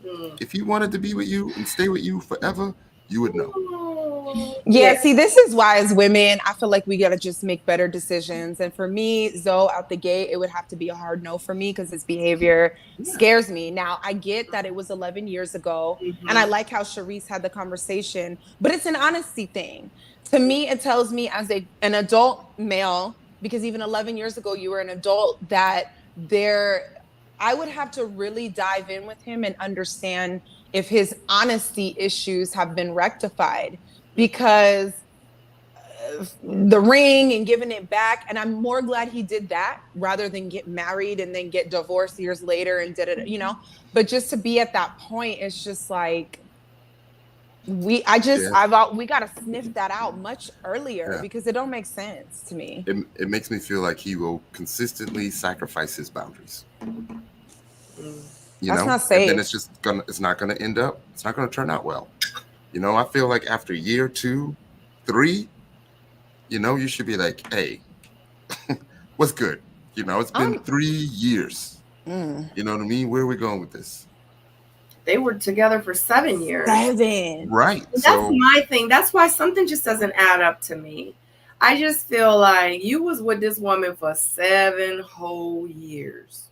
If he wanted to be with you and stay with you forever, you would know.
Yeah, see, this is why as women, I feel like we got to just make better decisions. And for me, Zoe, out the gate, it would have to be a hard no for me because his behavior scares me. Now, I get that it was 11 years ago, and I like how Sharice had the conversation, but it's an honesty thing. To me, it tells me as an adult male, because even 11 years ago, you were an adult, that I would have to really dive in with him and understand if his honesty issues have been rectified. Because the ring and giving it back, and I'm more glad he did that rather than get married and then get divorced years later and did it, but just to be at that point, it's just like, we got to sniff that out much earlier because it don't make sense to me.
It makes me feel like he will consistently sacrifice his boundaries.
That's not safe.
And then it's not going to turn out well. I feel like after year 2, 3, you should be like, hey, what's good? It's been 3 years. You know what I mean? Where are we going with this?
They were together for 7 years.
7.
Right.
That's my thing. That's why something just doesn't add up to me. I just feel like you was with this woman for 7 whole years.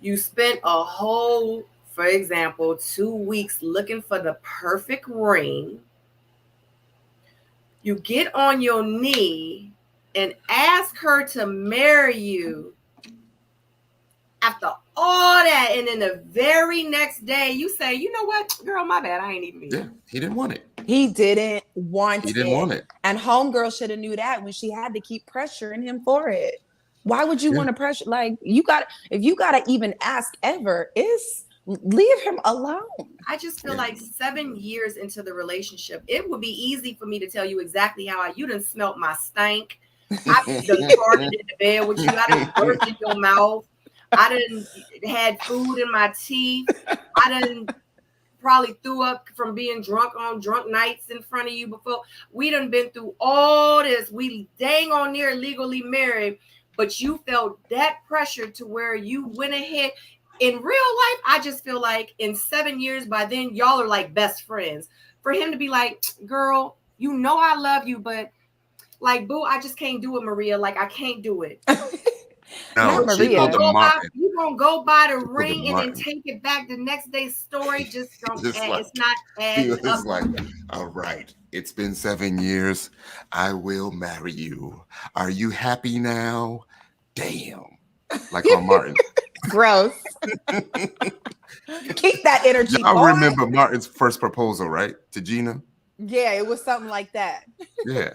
You spent a whole, for example, 2 weeks looking for the perfect ring. You get on your knee and ask her to marry you after all that. And then the very next day you say, you know what, girl, my bad. I ain't even mean.
Yeah, he didn't want it.
He didn't want it.
He didn't want it.
And homegirl should have knew that when she had to keep pressuring him for it. Why would you want to pressure? Like, if you got to even ask ever, leave him alone.
I just feel like 7 years into the relationship, it would be easy for me to tell you exactly how you done smelt my stank. I done farted in the bed with you. I done burped in your mouth. I done had food in my teeth. I done probably threw up from being drunk on drunk nights in front of you before. We done been through all this. We dang on near legally married, but you felt that pressure to where you went ahead. In real life, I just feel like in 7 years, by then, y'all are like best friends. For him to be like, girl, I love you, but like, boo, I just can't do it, Maria. Like, I can't do it.
No,
Maria.
You gonna go buy the ring and then take it back the next day's story. Just don't. It's not.
It's like, all right, it's been 7 years. I will marry you. Are you happy now? Damn. Like on Martin.
Gross. Keep that energy.
I remember Martin's first proposal, right? To Gina.
Yeah, it was something like that.
Yeah.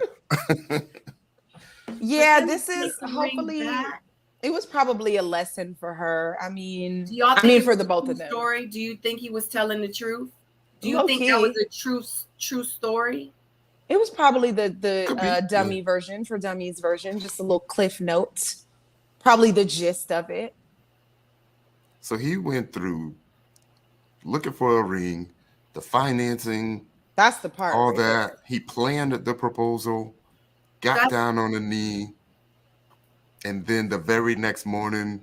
Yeah, this is hopefully. It was probably a lesson for her. I mean, for the both of them.
Story? Do you think he was telling the truth? Do you think that was a true story?
It was probably the dummy version for dummies version, just a little cliff note. Probably the gist of it.
So he went through looking for a ring, the financing.
That's the part.
All that. He planned the proposal, got down on the knee, and then the very next morning,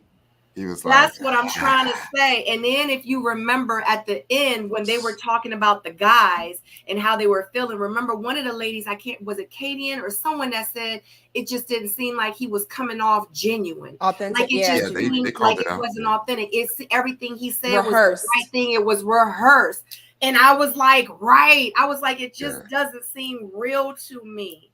he was like,
that's what I'm trying to say. And then if you remember at the end when they were talking about the guys and how they were feeling, remember one of the ladies, was it Kadian or someone that said it just didn't seem like he was coming off genuine.
Authentic.
Like it just seemed like it wasn't authentic. It's everything he said was the right thing. It was rehearsed. And I was like, it just doesn't seem real to me.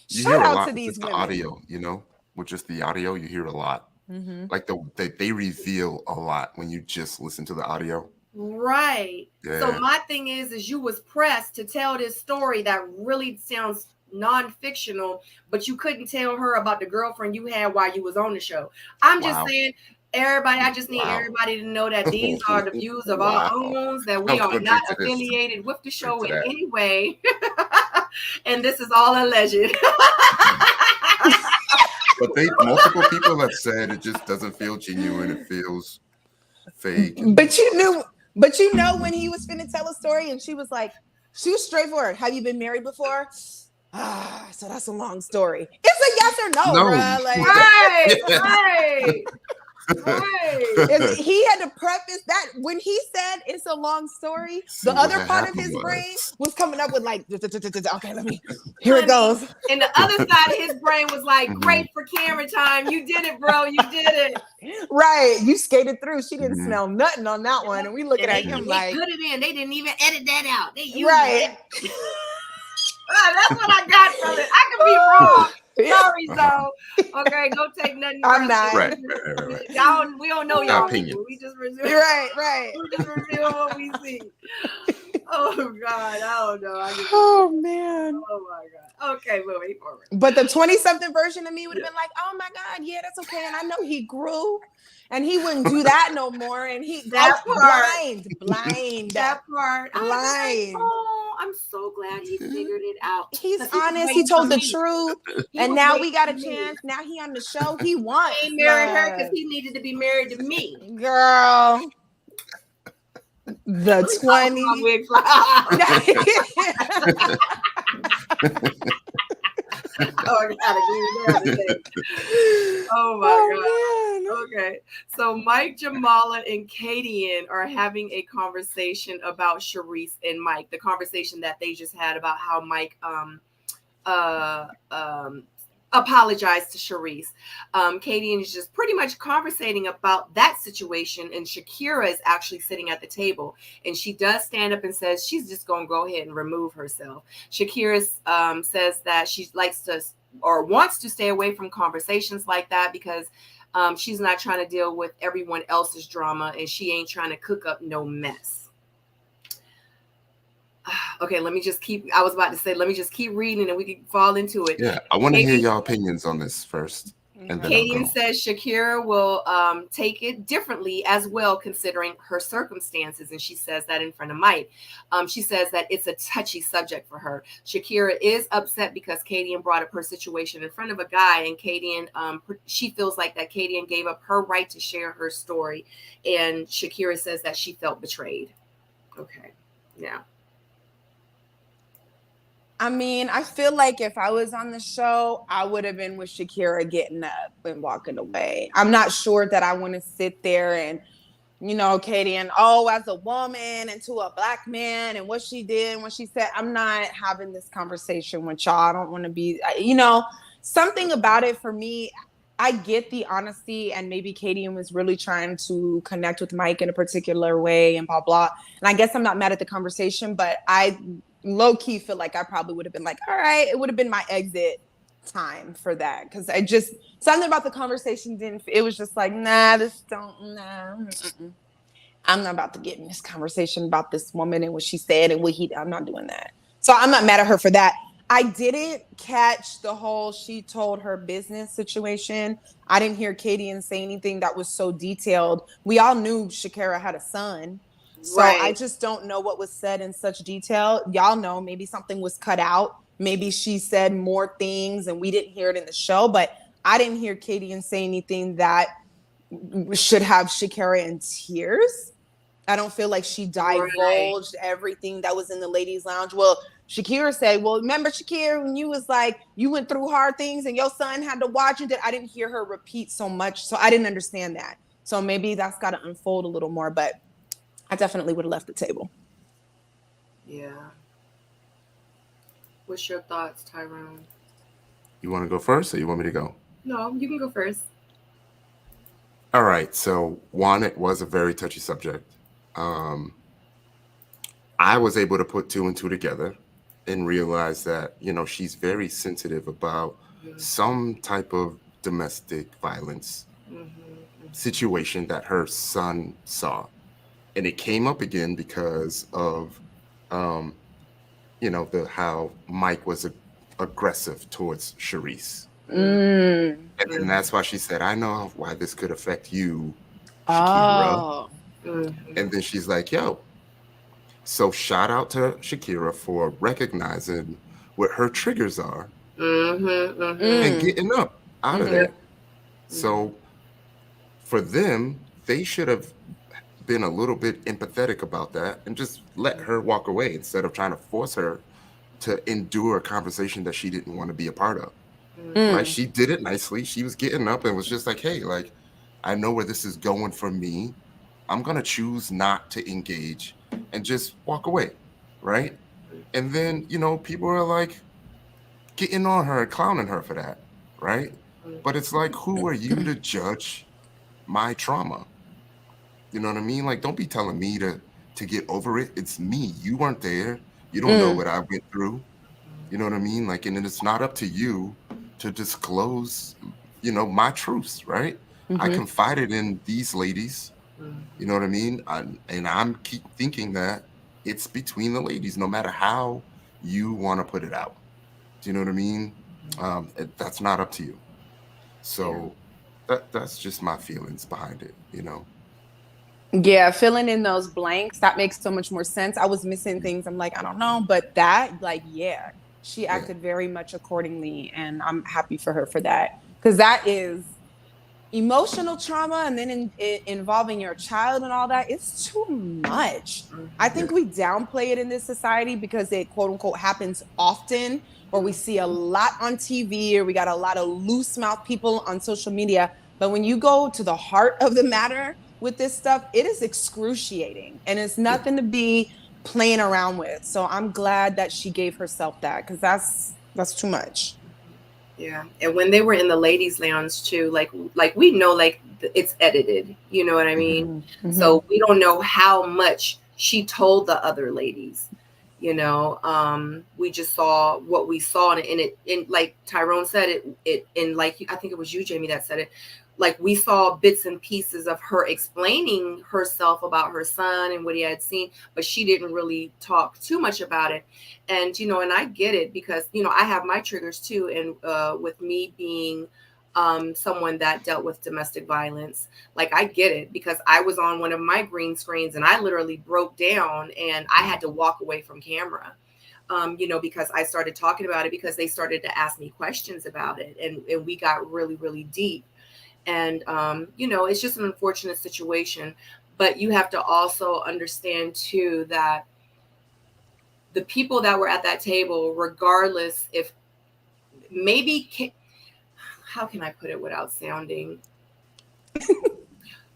You Shout out to these women. The audio, with just the audio, you hear a lot. Like they reveal a lot when you just listen to the audio.
Right.
Yeah.
So my thing is you was pressed to tell this story that really sounds non-fictional, but you couldn't tell her about the girlfriend you had while you was on the show. I'm just saying, everybody, I just need everybody to know that these are the views of our own, that we are not affiliated with the show in any way. And this is all alleged.
But multiple people have said it just doesn't feel genuine. It feels fake.
But you know when he was finna tell a story and she was straightforward. Have you been married before? So that's a long story. It's a yes or no, bruh. Like, right. He had to preface that when he said it's a long story. The other part of his brain was coming up with like, okay, here it goes.
And the other side of his brain was like, great for camera time. You did it, bro. You did it.
Right. You skated through. She didn't smell nothing on that one. And we looking at him like,
put it in. They didn't even edit that out. They used
it.
That's what I got from it. I could be wrong. Sorry, so okay, don't take nothing.
I'm not.
Right.
We don't know y'all.
Opinion.
We just reveal.
Right.
We just reveal what we see. Oh God, I don't know.
Oh man.
Oh my God. Okay, moving forward.
But the 20-something version of me would have been like, oh my God, yeah, that's okay. And I know he grew. And he wouldn't do that no more. And blind.
That part.
Blind.
Oh, I'm so glad he figured it out.
He's honest. He told the truth. And now we got a chance. Now he on the show. He wants.
He married her because he needed to be married to me.
Girl. The 20.
Oh my God. Okay. So Mike, Jamala, and Kadian are having a conversation about Sharice and Mike. The conversation that they just had about how Mike apologized to Sharice. Kadian is just pretty much conversating about that situation, and Shakira is actually sitting at the table, and she does stand up and says she's just going to go ahead and remove herself. Shakira says that she likes to or wants to stay away from conversations like that because she's not trying to deal with everyone else's drama, and she ain't trying to cook up no mess. Okay, let me just keep reading and we can fall into it.
Yeah, I want to hear your opinions on this first. And then
Kadian says Shakira will take it differently as well, considering her circumstances. And she says that in front of Mike. She says that it's a touchy subject for her. Shakira is upset because Kadian brought up her situation in front of a guy. And Kadian, she feels like that Kadian gave up her right to share her story. And Shakira says that she felt betrayed. Okay, yeah.
I mean, I feel like if I was on the show, I would have been with Shakira getting up and walking away. I'm not sure that I want to sit there and, Kadian, as a woman and to a black man and what she did, what she said. I'm not having this conversation with y'all. I don't want to be, something about it for me. I get the honesty, and maybe Kadian was really trying to connect with Mike in a particular way and blah, blah. And I guess I'm not mad at the conversation, but I low-key feel like I probably would have been like, all right, it would have been my exit time for that. Because something about the conversation it was just like, I'm not about to get in this conversation about this woman and what she said and I'm not doing that. So I'm not mad at her for that. I didn't catch the whole she told her business situation. I didn't hear Kadian say anything that was so detailed. We all knew Shakira had a son. So right. I just don't know what was said in such detail. Y'all know maybe something was cut out. Maybe she said more things and we didn't hear it in the show. But I didn't hear Kadian say anything that should have Shakira in tears. I don't feel like she divulged everything that was in the ladies' lounge. Well, Shakira said, well, remember, Shakira, when you was like, you went through hard things and your son had to watch you. I didn't hear her repeat so much. So I didn't understand that. So maybe that's got to unfold a little more. But I definitely would have left the table.
Yeah. What's your thoughts, Tyrone?
You want to go first or you want me to go?
No, you can go first.
All right. So one, it was a very touchy subject. I was able to put two and two together and realize that, she's very sensitive about some type of domestic violence situation that her son saw. And it came up again because of, how Mike was aggressive towards Sharice. And then that's why she said, I know why this could affect you, Shakira.
Oh.
And then she's like, yo, so shout out to Shakira for recognizing what her triggers are and getting up out of there. So for them, they should have been a little bit empathetic about that and just let her walk away instead of trying to force her to endure a conversation that she didn't want to be a part of. Right? She did it nicely. She was getting up and was just like, hey, like, I know where this is going for me. I'm going to choose not to engage and just walk away. Right? And then, people are like getting on her and clowning her for that. Right? But it's like, who are you to judge my trauma? You know what I mean? Like, don't be telling me to get over it. It's me. You weren't there. You don't know what I went through. You know what I mean? Like, and then it's not up to you to disclose, my truths, right? I confided in these ladies. You know what I mean? And I'm keep thinking that it's between the ladies, no matter how you want to put it out. Do you know what I mean? That's not up to you. So that's just my feelings behind it.
Yeah, filling in those blanks, that makes so much more sense. I was missing things. I'm like, I don't know, but that, like, yeah, she acted very much accordingly, and I'm happy for her for that, because that is emotional trauma, and then involving your child and all that. It's too much. I think we downplay it in this society because it quote unquote happens often, or we see a lot on TV, or we got a lot of loose mouth people on social media. But when you go to the heart of the matter with this stuff, it is excruciating, and it's nothing to be playing around with. So I'm glad that she gave herself that, because that's too much.
Yeah. And when they were in the ladies lounge too, like we know, like, it's edited, you know what I mean? So we don't know how much she told the other ladies, we just saw what we saw, and it like Tyrone said, it and like, I think it was you, Jamie, that said it. Like, we saw bits and pieces of her explaining herself about her son and what he had seen, but she didn't really talk too much about it. And, and I get it, because, I have my triggers too. And with me being someone that dealt with domestic violence, like, I get it, because I was on one of my green screens and I literally broke down and I had to walk away from camera. Because I started talking about it, because they started to ask me questions about it, and we got really, really deep. And, it's just an unfortunate situation. But you have to also understand, too, that the people that were at that table, regardless if maybe, how can I put it without sounding?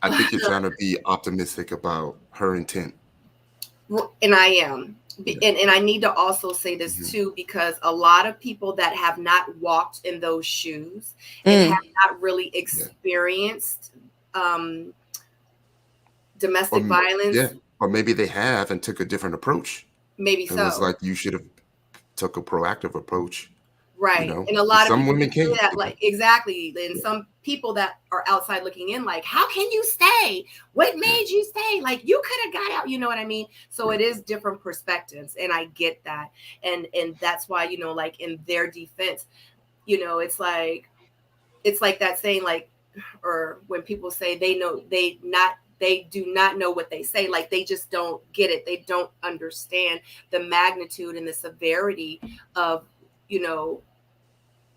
I think you're trying to be optimistic about her intent.
And I am. And I need to also say this too, because a lot of people that have not walked in those shoes and have not really experienced domestic violence.
Yeah, or maybe they have and took a different approach.
Maybe so.
It was like, you should have took a proactive approach.
Right. And a lot of people women can't that, like, exactly. And some people that are outside looking in, like, how can you stay? What made you stay? Like, you could have got out, you know what I mean? So it is different perspectives, and I get that. And that's why, like, in their defense, it's like that saying, like, or when people say they do not know what they say, like, they just don't get it. They don't understand the magnitude and the severity of,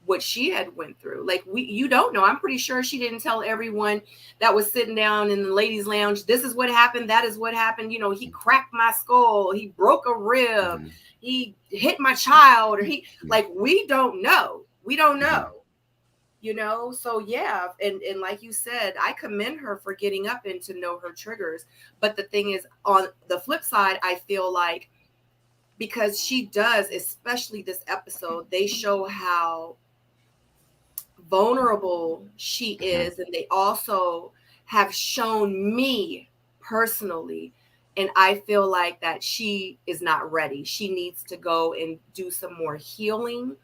what she had went through. Like, you don't know. I'm pretty sure she didn't tell everyone that was sitting down in the ladies' lounge, this is what happened, that is what happened. He cracked my skull, he broke a rib, he hit my child, or like, we don't know. So yeah. And like you said, I commend her for getting up and to know her triggers. But the thing is, on the flip side, I feel like, because she does, especially this episode, they show how vulnerable she is, and they also have shown me personally, and I feel like that she is not ready. She needs to go and do some more healing.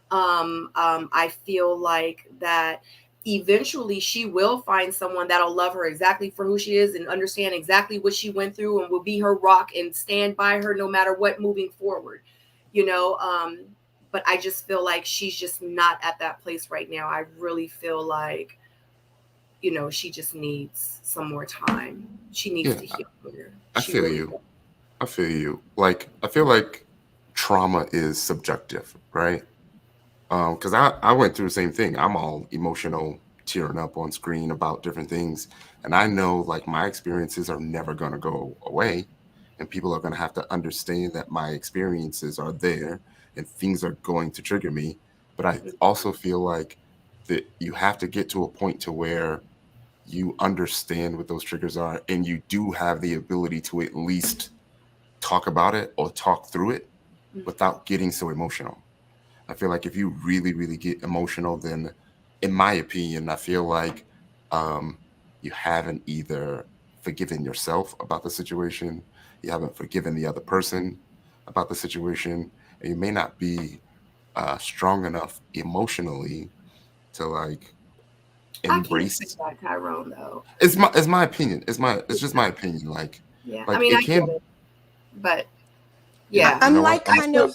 I feel like that eventually she will find someone that'll love her exactly for who she is and understand exactly what she went through and will be her rock and stand by her no matter what moving forward, you know. But I just feel like she's just not at that place right now. I really feel like, you know, she just needs some more time. She needs to heal.
I feel you. I feel you. Like, I feel like trauma is subjective, right? Because I went through the same thing. I'm all emotional, tearing up on screen about different things. And I know like my experiences are never going to go away. And people are going to have to understand that my experiences are there and things are going to trigger me. But I also feel like that you have to get to a point to where you understand what those triggers are and you do have the ability to at least talk about it or talk through it without getting so emotional. I feel like if you really, really get emotional, then in my opinion, I feel like you haven't either forgiven yourself about the situation, you haven't forgiven the other person about the situation, and you may not be strong enough emotionally to like embrace.
I can't say that, Tyrone, though.
It's my opinion. It's just my opinion. Like,
yeah,
like
I mean,
it
I
can.
get it, but yeah,
I'm like kind of.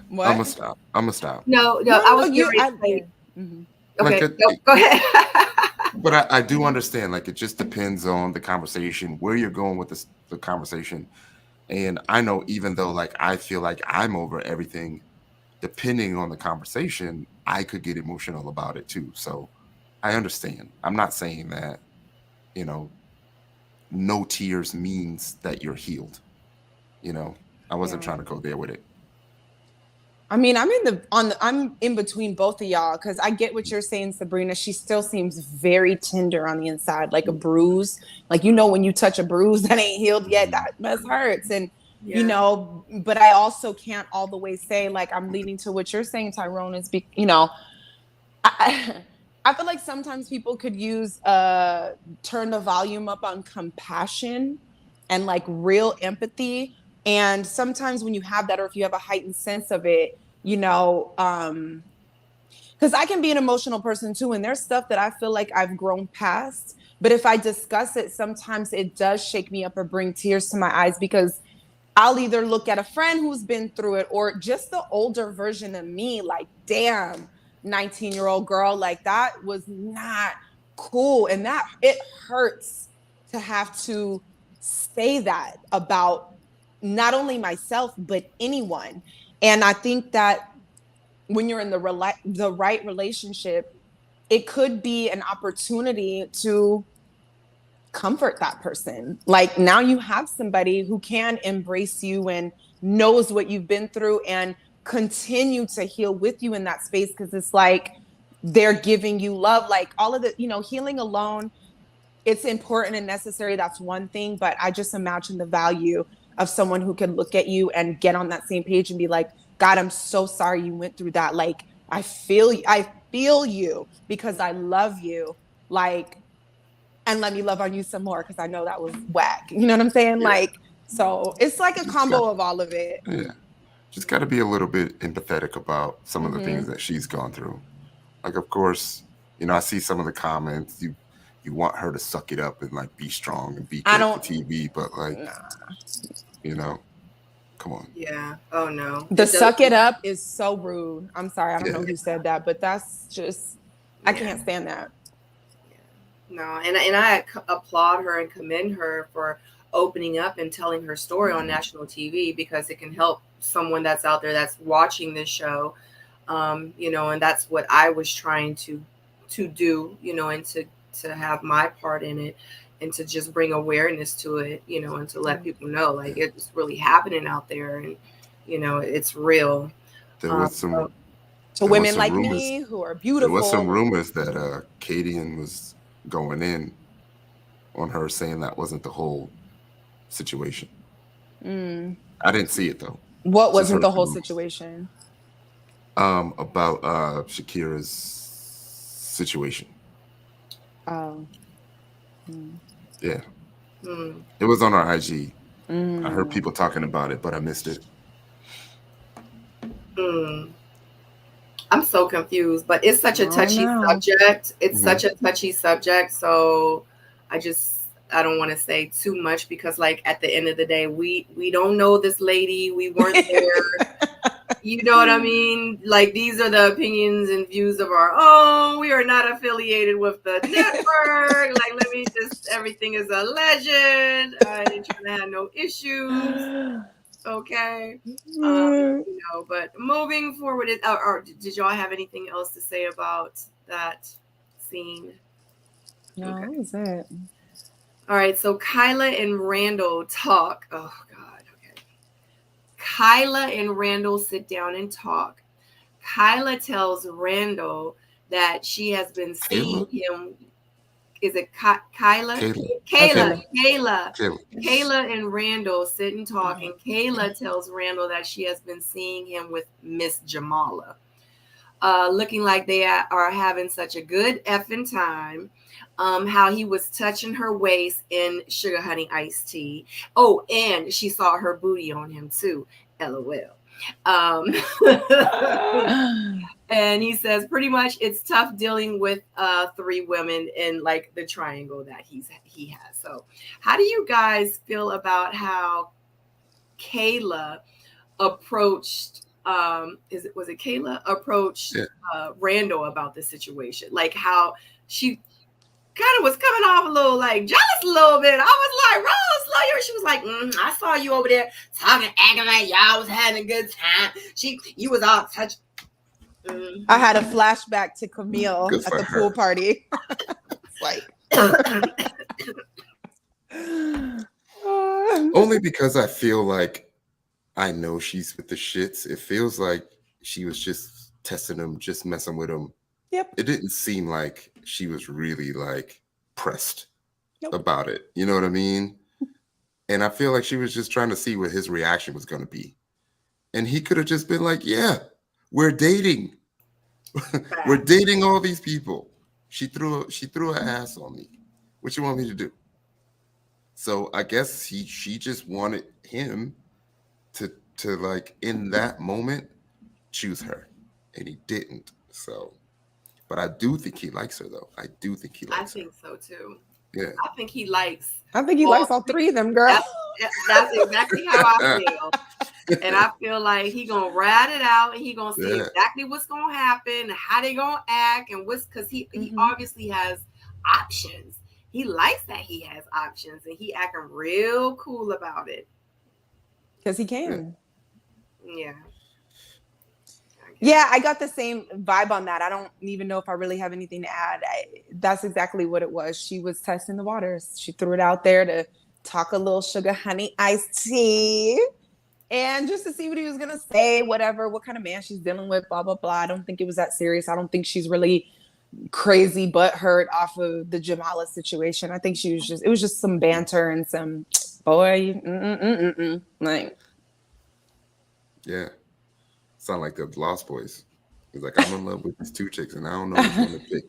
What?
I'm gonna stop.
No,
No,
I was
you.
okay,
Like
go ahead.
But I do understand, like, it just depends on the conversation, where you're going with the conversation. And I know even though, like, I feel like I'm over everything, depending on the conversation, I could get emotional about it too. So I understand. I'm not saying that, you know, no tears means that you're healed. You know, I wasn't trying to go there with it.
I mean, I'm in between both of y'all because I get what you're saying, Sabrina. She still seems very tender on the inside, like a bruise. Like, you know, when you touch a bruise that ain't healed yet, that must hurts. And you know, but I also can't all the way say like I'm leaning to what you're saying, Tyrone, is you know, I feel like sometimes people could use turn the volume up on compassion and like real empathy. And sometimes when you have that, or if you have a heightened sense of it, you know, because I can be an emotional person too, and there's stuff that I feel like I've grown past. But if I discuss it, sometimes it does shake me up or bring tears to my eyes because I'll either look at a friend who's been through it or just the older version of me, like, damn, 19-year-old girl, like that was not cool. And that it hurts to have to say that about not only myself, but anyone. And I think that when you're in the right relationship, it could be an opportunity to comfort that person. Like now you have somebody who can embrace you and knows what you've been through and continue to heal with you in that space because it's like they're giving you love. Like all of the, you know, healing alone, it's important and necessary. That's one thing. But I just imagine the value of someone who can look at you and get on that same page and be like, God, I'm so sorry you went through that. Like I feel you because I love you. Like, and let me love on you some more because I know that was whack. You know what I'm saying?
Yeah.
Like, so it's like a combo of all of it.
Yeah. Just got to be a little bit empathetic about some of the things that she's gone through. Like, of course, you know, I see some of the comments. You want her to suck it up and like be strong and be great for TV, but like, you know, come on.
Yeah. Oh no.
The suck it up is so rude. I'm sorry, I don't know who said that, but that's just I can't stand that.
No, and I applaud her and commend her for opening up and telling her story on national TV because it can help someone that's out there that's watching this show. You know, and that's what I was trying to do, you know, and to have my part in it and to just bring awareness to it, you know, and to let people know like it's really happening out there and, you know, it's real.
There was some
to women like me who are beautiful.
There was some rumors that Kadian was going in on her saying that wasn't the whole situation. I didn't see it though.
What wasn't the whole situation?
About Shakira's situation.
Oh.
Yeah. It was on our IG. I heard people talking about it, but I missed it.
I'm so confused, but it's such a touchy subject. It's such a touchy subject. So I don't want to say too much because like at the end of the day, we don't know this lady. We weren't there. You know what I mean? Like these are the opinions and views of our own. We are not affiliated with the network. Like let me just, everything is a legend. I ain't trying to have no issues. Okay. But moving forward, or did y'all have anything else to say about that scene?
No, that was it.
All right, so Kyla and Randall talk. Oh God, okay. Kyla and Randall sit down and talk. Kyla tells Randall that she has been seeing him. Is it Kyla? Kayla and Randall sit and talk, and Kayla tells Randall that she has been seeing him with Miss Jamala. Looking like they are having such a good effing time. How he was touching her waist in sugar honey iced tea. Oh, and she saw her booty on him too. LOL. And he says pretty much it's tough dealing with 3 women in like the triangle that he has. So how do you guys feel about how Kayla approached was it Kayla approached Randall about the situation? Like how she kind of was coming off a little like jealous a little bit. I was like, Rose, lawyer. She was like, I saw you over there talking, acting like y'all was having a good time. You was all touched.
I had a flashback to Camille at the pool party. It's like
only because I feel like I know she's with the shits. It feels like she was just testing him, just messing with him.
Yep.
It didn't seem like she was really like pressed about it. You know what I mean? And I feel like she was just trying to see what his reaction was going to be. And he could have just been like, yeah, we're dating. We're dating all these people. She threw her ass on me. What you want me to do? So I guess she just wanted him to like in that moment choose her, and he didn't. So, but I do think he likes her though. I do think he likes her.
I think so too.
Yeah.
I think he likes
all 3 of them, girl.
That's exactly how I feel. And I feel like he gonna ride it out and he gonna see exactly what's gonna happen, how they gonna act, and because he obviously has options. He likes that he has options, and he acting real cool about it.
Because he can.
Yeah.
Yeah, I got the same vibe on that. I don't even know if I really have anything to add. That's exactly what it was. She was testing the waters. She threw it out there to talk a little sugar honey iced tea. And just to see what he was going to say, whatever, what kind of man she's dealing with, blah, blah, blah. I don't think it was that serious. I don't think she's really crazy butthurt off of the Jamala situation. I think it was just some banter and some like.
Yeah. Sound like the Lost Boys. He's like, I'm in love with these 2 chicks and I don't know which one to pick.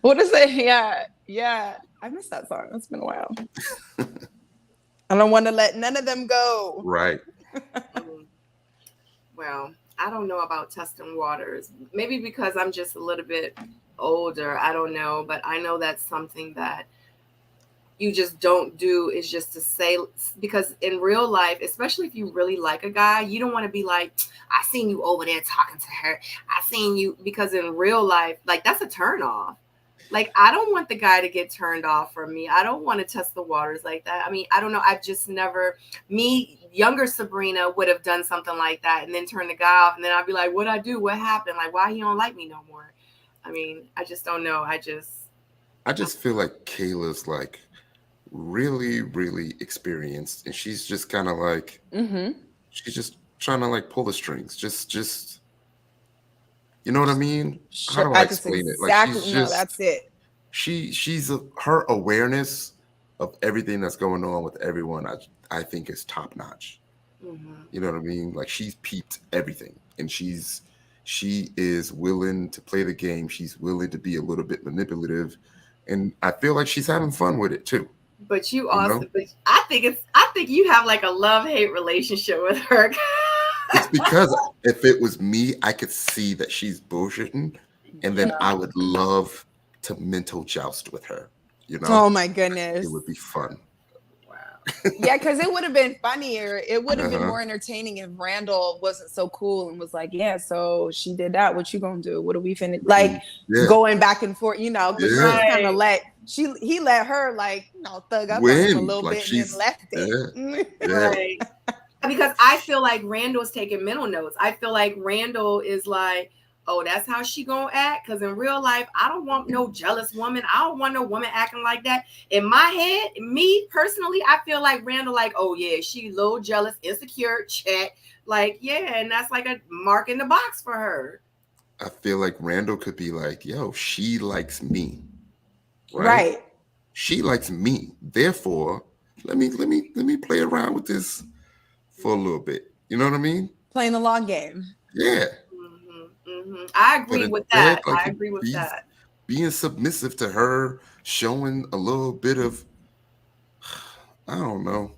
What is it? Yeah. I missed that song. It's been a while. I don't want to let none of them go.
Right.
Well, I don't know about testing waters. Maybe because I'm just a little bit older. I don't know. But I know that's something that you just don't do, is just to say, because in real life, especially if you really like a guy, you don't want to be like, I seen you over there talking to her. I seen you, because in real life, like that's a turn off. Like, I don't want the guy to get turned off from me. I don't want to test the waters like that. I mean, I don't know. I've just never, younger Sabrina would have done something like that and then turn the guy off. And then I'd be like, what'd I do? What happened? Like, why he don't like me no more? I mean, I just don't know. I just
feel like Kayla's like really, really experienced. And she's just kind of like, she's just trying to like pull the strings. Just. You know what I mean?
Sure,
how do I explain it? Like she's just,
that's it.
Her awareness of everything that's going on with everyone, I think is top notch. You know what I mean? Like she's peeped everything, and she is willing to play the game. She's willing to be a little bit manipulative, and I feel like she's having fun with it too.
But you also, but I think you have like a love-hate relationship with her.
It's because if it was me, I could see that she's bullshitting, and then I would love to mental joust with her. You know?
Oh my goodness.
It would be fun.
Yeah, because it would have been funnier. It would have been more entertaining if Randall wasn't so cool and was like, yeah, so she did that. What you gonna do? What are we finna like going back and forth, you know, but she kind of he let her like, you know, thug up on him a little bit and then left it.
Right. Because I feel like Randall's taking mental notes. I feel like Randall is like, oh, that's how she gonna act? Because in real life, I don't want no jealous woman. I don't want no woman acting like that. In my head, me personally, I feel like Randall like, oh yeah, she a little jealous, insecure, check. Like, yeah, and that's like a mark in the box for her.
I feel like Randall could be like, yo, she likes me.
Right.
She likes me. Therefore, let me play around with this for a little bit. You know what I mean?
Playing the long game.
Yeah.
I agree with that. Like, I agree with that.
Being submissive to her, showing a little bit of, I don't know.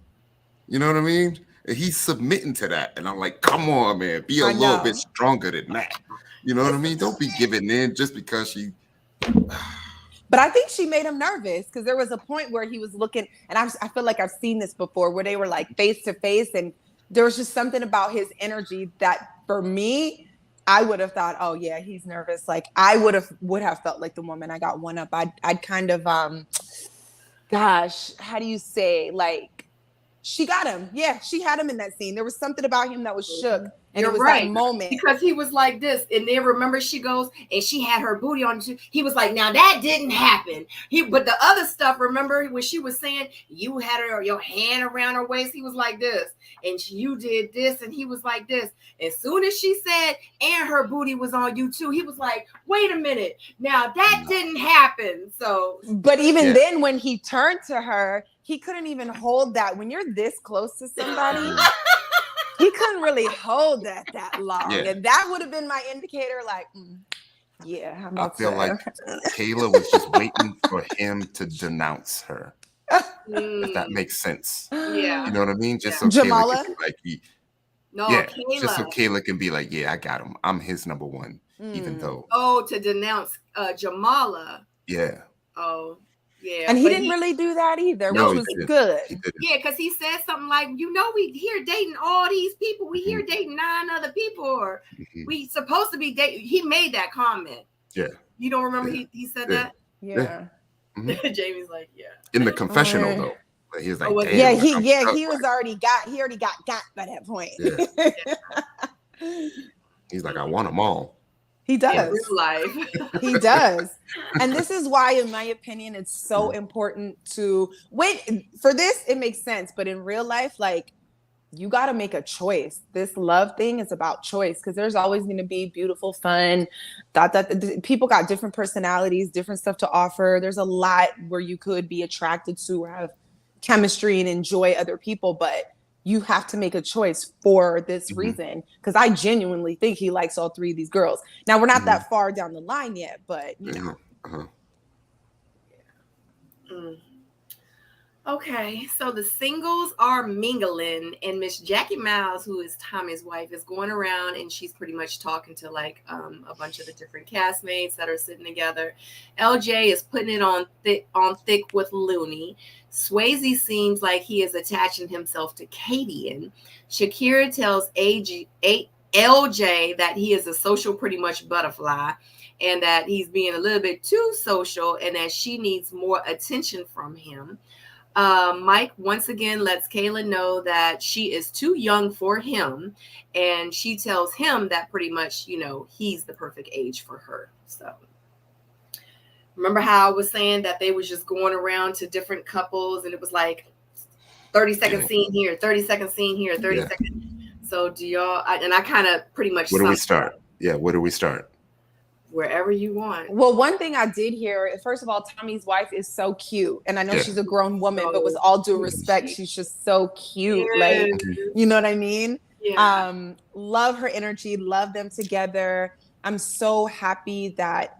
You know what I mean? And he's submitting to that. And I'm like, come on, man. Be a little bit stronger than that. You know what I mean? Don't be giving in just because she...
But I think she made him nervous because there was a point where he was looking, and I feel like I've seen this before, where they were like face to face, and there was just something about his energy that for me, I would have thought, oh yeah, he's nervous. Like I would have felt like the woman. I got one up. I'd kind of gosh, how do you say, like she got him. Yeah, she had him in that scene. There was something about him that was shook. And it was that moment.
Because he was like this. And then remember she goes and she had her booty on. He was like, now that didn't happen. But the other stuff, remember when she was saying you had your hand around her waist, he was like this. And you did this and he was like this. As soon as she said, and her booty was on you too, he was like, wait a minute. Now that didn't happen. So.
But even then when he turned to her, he couldn't even hold that. When you're this close to somebody, he couldn't really hold that long. And that would have been my indicator, like, yeah.
I feel like Kayla was just waiting for him to denounce her. If that makes sense.
Yeah.
You know what I mean? Just so
Jamala?
Kayla can be like,
Kayla.
Just so Kayla can be like, yeah, I got him. I'm his number one, even though.
Oh, to denounce Jamala.
Yeah.
Oh. Yeah,
and he didn't really do that either, which was good.
Yeah, because he said something like, we here dating all these people. We here dating 9 other people. Or we supposed to be dating. He made that comment.
Yeah.
You don't remember he said that?
Yeah.
Jamie's like, yeah.
In the confessional, though. He was like,
he already got by that point.
Yeah. He's like, I want them all.
He does.
In real life.
He does. And this is why, in my opinion, it's so important to wait for this. It makes sense. But in real life, like, you got to make a choice. This love thing is about choice, because there's always going to be beautiful, fun. People got different personalities, different stuff to offer. There's a lot where you could be attracted to or have chemistry and enjoy other people. But you have to make a choice for this reason, because I genuinely think he likes all 3 of these girls. Now, we're not that far down the line yet, but you know.
Okay, so the singles are mingling, and Miss Jackie Miles, who is Tommy's wife, is going around and she's pretty much talking to like a bunch of the different castmates that are sitting together. LJ is putting it on thick with Looney. Swayze seems like he is attaching himself to Katie, and Shakira tells LJ that he is a social pretty much butterfly, and that he's being a little bit too social, and that she needs more attention from him. Mike once again lets Kayla know that she is too young for him, and she tells him that pretty much, he's the perfect age for her. So remember how I was saying that they was just going around to different couples, and it was like 30-second scene here, 30-second scene here, 30-second. So do y'all, and I kind of pretty much.
Where do we start? Yeah, where do we start?
Wherever you want.
Well, one thing I did hear, first of all, Tommy's wife is so cute. And I know she's a grown woman, but with all due respect, she's just so cute. Like, you know what I mean?
Yeah.
Love her energy, love them together. I'm so happy that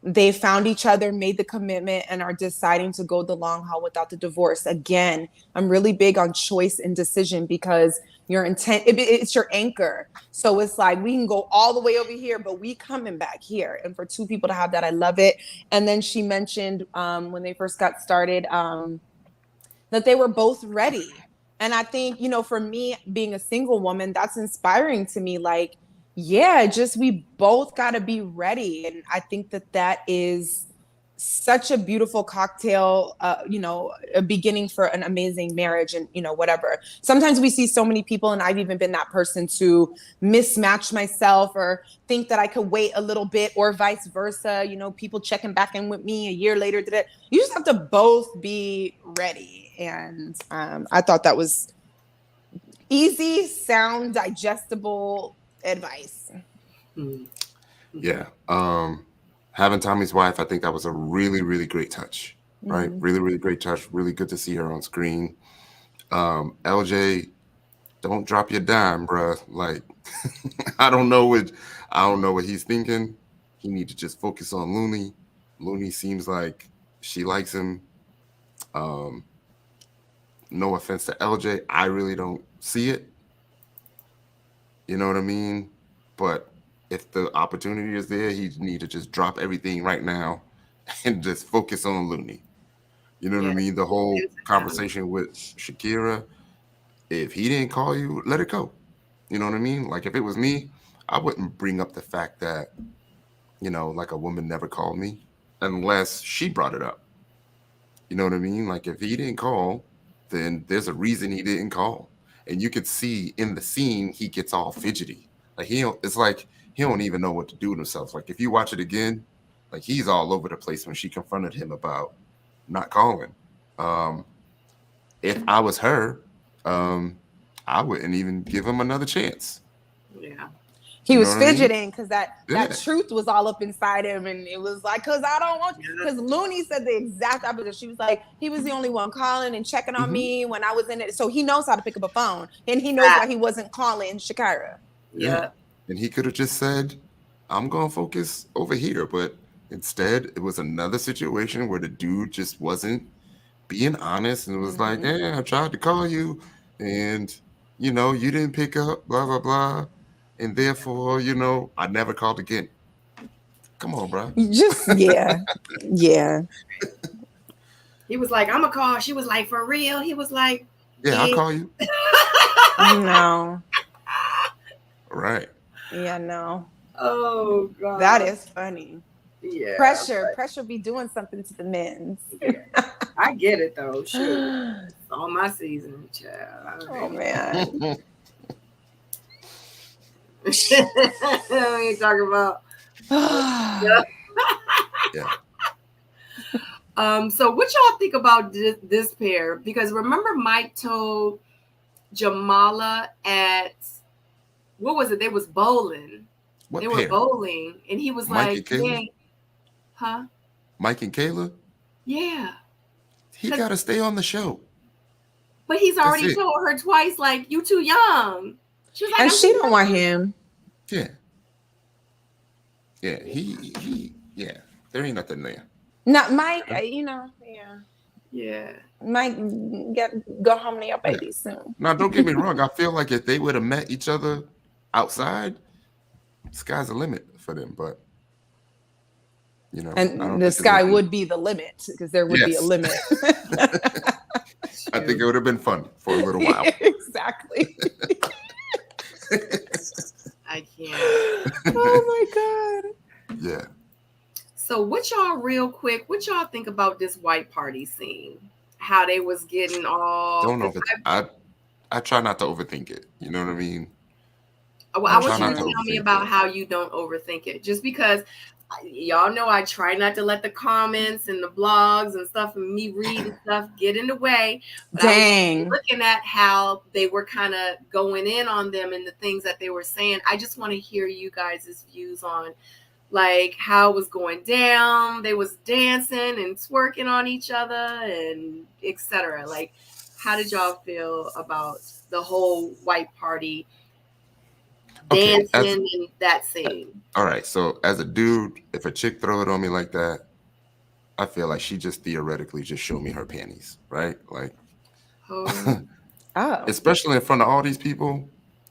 they found each other, made the commitment, and are deciding to go the long haul without the divorce. Again, I'm really big on choice and decision, because your intent. It's your anchor. So it's like we can go all the way over here, but we coming back here. And for two people to have that, I love it. And then she mentioned when they first got started that they were both ready. And I think, you know, for me being a single woman, that's inspiring to me. Like, yeah, just we both got to be ready. And I think that that is such a beautiful cocktail, you know, a beginning for an amazing marriage and, you know, whatever. Sometimes we see so many people, and I've even been that person to mismatch myself or think that I could wait a little bit or vice versa. You know, people checking back in with me a year later. You just have to both be ready. And I thought that was easy, sound, digestible advice.
Yeah. Having Tommy's wife, I think that was a really, really great touch, right? Really, really great touch. Really good to see her on screen. LJ, don't drop your dime, bruh. Like, I don't know what he's thinking. He need to just focus on Looney. Looney seems like she likes him. No offense to LJ, I really don't see it. You know what I mean? But if the opportunity is there, he need to just drop everything right now and just focus on Looney. You know what I mean? The whole conversation with Shakira, if he didn't call you, let it go. You know what I mean? Like if it was me, I wouldn't bring up the fact that, you know, like a woman never called me unless she brought it up. You know what I mean? Like if he didn't call, then there's a reason he didn't call. And you could see in the scene, he gets all fidgety. Like it's like he don't even know what to do with himself. Like if you watch it again, like he's all over the place when she confronted him about not calling. If I was her, I wouldn't even give him another chance.
Yeah.
He was fidgeting because that truth was all up inside him. And it was like, because I don't want you. Because Looney said the exact opposite. She was like, he was the only one calling and checking on me when I was in it. So he knows how to pick up a phone. And he knows why he wasn't calling Shakira.
Yeah.
And he could have just said, I'm going to focus over here. But instead, it was another situation where the dude just wasn't being honest. And it was like, yeah, I tried to call you. And, you know, you didn't pick up, blah, blah, blah. And therefore, you know, I never called again. Come on, bro.
Yeah.
He was like, I'm going to call. She was like, for real? He was like,
yeah, I'll call you.
No.
Right.
Yeah, no.
Oh, God.
That is funny.
Yeah.
Pressure be doing something to the men.
Yeah. I get it, though. Sure. It's on my season, child.
Oh, man.
We ain't talking about.
Yeah.
So what y'all think about this pair? Because remember, Mike told Jamala at what was it? They was bowling. They were bowling, and he was
Mike
like, "Yeah, huh?"
Mike and Kayla.
Yeah.
He got to stay on the show.
But he's already told her twice, like, "You too young."
She was like, and she don't want him.
Yeah. Yeah. He. Yeah. There ain't nothing there.
Not Mike. You know. Yeah.
Yeah.
Mike, go home to your baby soon.
Now, don't get me wrong. I feel like if they would have met each other outside, sky's the limit for them. But you know,
and the sky would be the limit because there would be a limit.
I think it would have been fun for a little while.
Exactly.
I can't.
Oh my God.
Yeah.
So what y'all think about this white party scene? How they was getting all
I try not to overthink it. You know what I mean?
Well, I want you to tell me about how you don't overthink it. Just because y'all know I try not to let the comments and the blogs and stuff and me reading stuff get in the way. But I was looking at how they were kind of going in on them and the things that they were saying. I just want to hear you guys' views on like how it was going down. They was dancing and twerking on each other and etc. Like, how did y'all feel about the whole white party dancing in that scene?
All right. So as a dude, if a chick throw it on me like that, I feel like she just theoretically just showed me her panties, right? Like,
Oh.
Especially in front of all these people.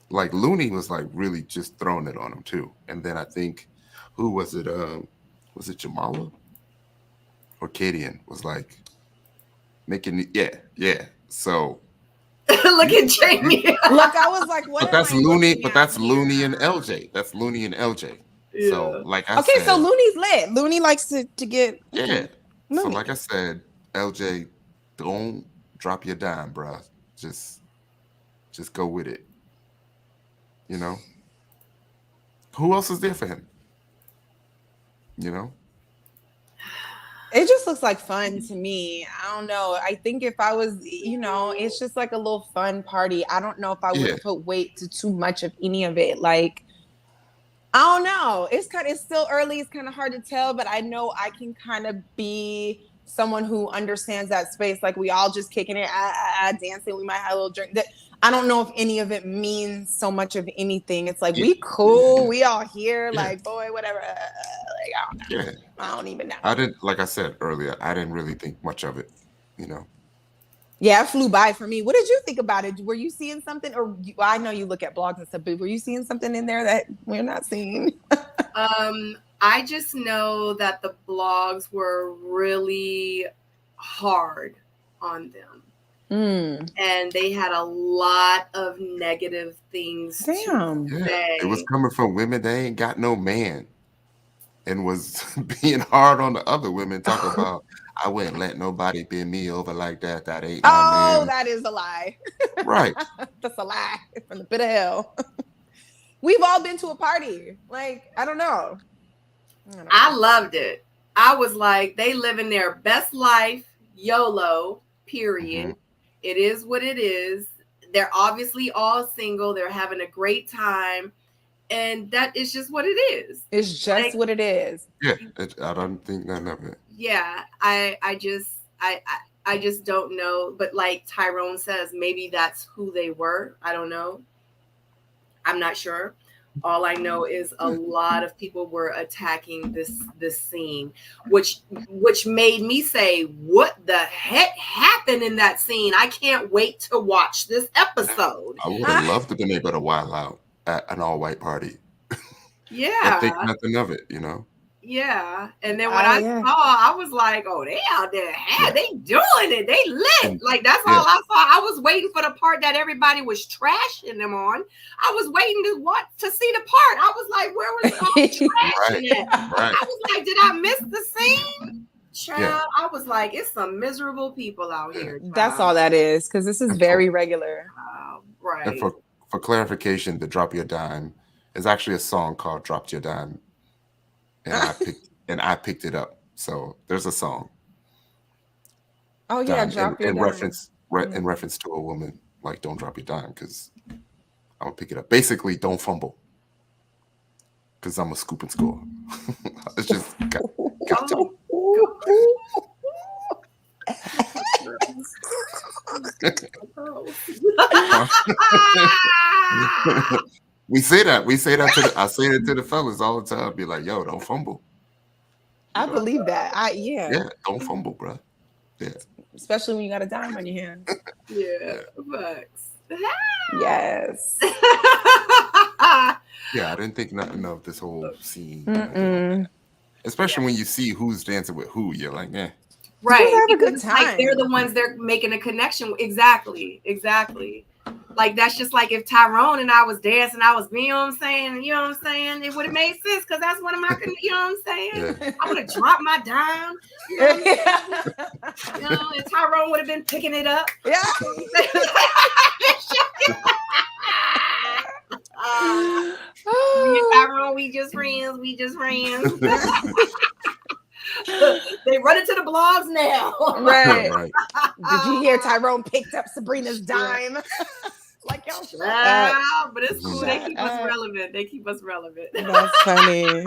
Like Looney was like really just throwing it on him too. And then I think, who was it? Was it Jamala or Kadian was like making yeah. So
Look at Jamie.
Look, I was like, what?
but that's Looney. But that's
here?
Looney and LJ. That's Looney and LJ.
Yeah.
So like I
okay,
said,
so Looney's lit. Looney likes to get
yeah. So
Looney.
like I said, LJ, don't drop your dime, bro. Just go with it. You know. Who else is there for him? You know.
It just looks like fun to me. I don't know. I think if I was, it's just like a little fun party. I don't know if I would put weight to too much of any of it. Like, I don't know. It's still early. It's kind of hard to tell, but I know I can kind of be someone who understands that space. Like we all just kicking it, dancing. We might have a little drink. I don't know if any of it means so much of anything. It's like, we cool. We all here. Like, boy, whatever. Like, I don't know.
Yeah.
I don't even know.
I didn't, like I said earlier, I didn't really think much of it, you know.
Yeah, it flew by for me. What did you think about it? Were you seeing something, or I know you look at blogs and stuff, but were you seeing something in there that we're not seeing?
I just know that the blogs were really hard on them. And they had a lot of negative things to say.
It was coming from women that ain't got no man and was being hard on the other women, talking about, I wouldn't let nobody bend me over like that. That ain't my man.
That is a lie.
Right.
That's a lie from the pit of hell. We've all been to a party. Like, I don't know.
I loved it. I was like, they living their best life, YOLO, period. Mm-hmm. It is what it is. They're obviously all single. They're having a great time. And that is just what it is.
It's just like, what it is.
Yeah, I don't think none of it.
Yeah, I just don't know. But like Tyrone says, maybe that's who they were. I don't know. I'm not sure. All I know is a lot of people were attacking this scene, which made me say, what the heck happened in that scene? I can't wait to watch this episode.
I would have loved to been able to wild out at an all-white party.
Yeah.
I think nothing of it, you know?
Yeah. And then when I saw, I was like, oh, they out there. They doing it. They lit. Like, that's all I saw. I was waiting for the part that everybody was trashing them on. I was waiting to see the part. I was like, where was all trashing it? Right. I was like, did I miss the scene? Child, I was like, it's some miserable people out here. Child.
That's all that is, because this is very regular.
Right.
And for clarification, the Drop Your Dime is actually a song called Drop Your Dime. And I picked it up. So there's a song.
Oh yeah, drop your dime.
In reference to a woman, like, don't drop your dime, because I'm gonna pick it up. Basically, don't fumble, because I'm a scoop and score. It's just got to. We say that I say that to the fellas all the time. Be like, yo, don't fumble.
I believe that.
Yeah, don't fumble, bro. Yeah.
Especially when you got a dime on your hand.
Yeah, bucks.
Yes.
Yeah, I didn't think nothing of this whole scene. Especially when you see who's dancing with who, you're like, eh.
Right.
Have a good time.
Like they're the ones they're making a connection with. Exactly. Like, that's just like if Tyrone and I was dancing, I was, you know what I'm saying? You know what I'm saying? It would have made sense, because that's one of my, you know what I'm saying? Yeah. I would have dropped my dime. You know, and Tyrone would have been picking it up.
Yeah.
Tyrone, we just friends. They run into the blogs now.
Right. Did you hear Tyrone picked up Sabrina's dime? Like, y'all shut up.
But it's cool. They keep us relevant.
That's funny.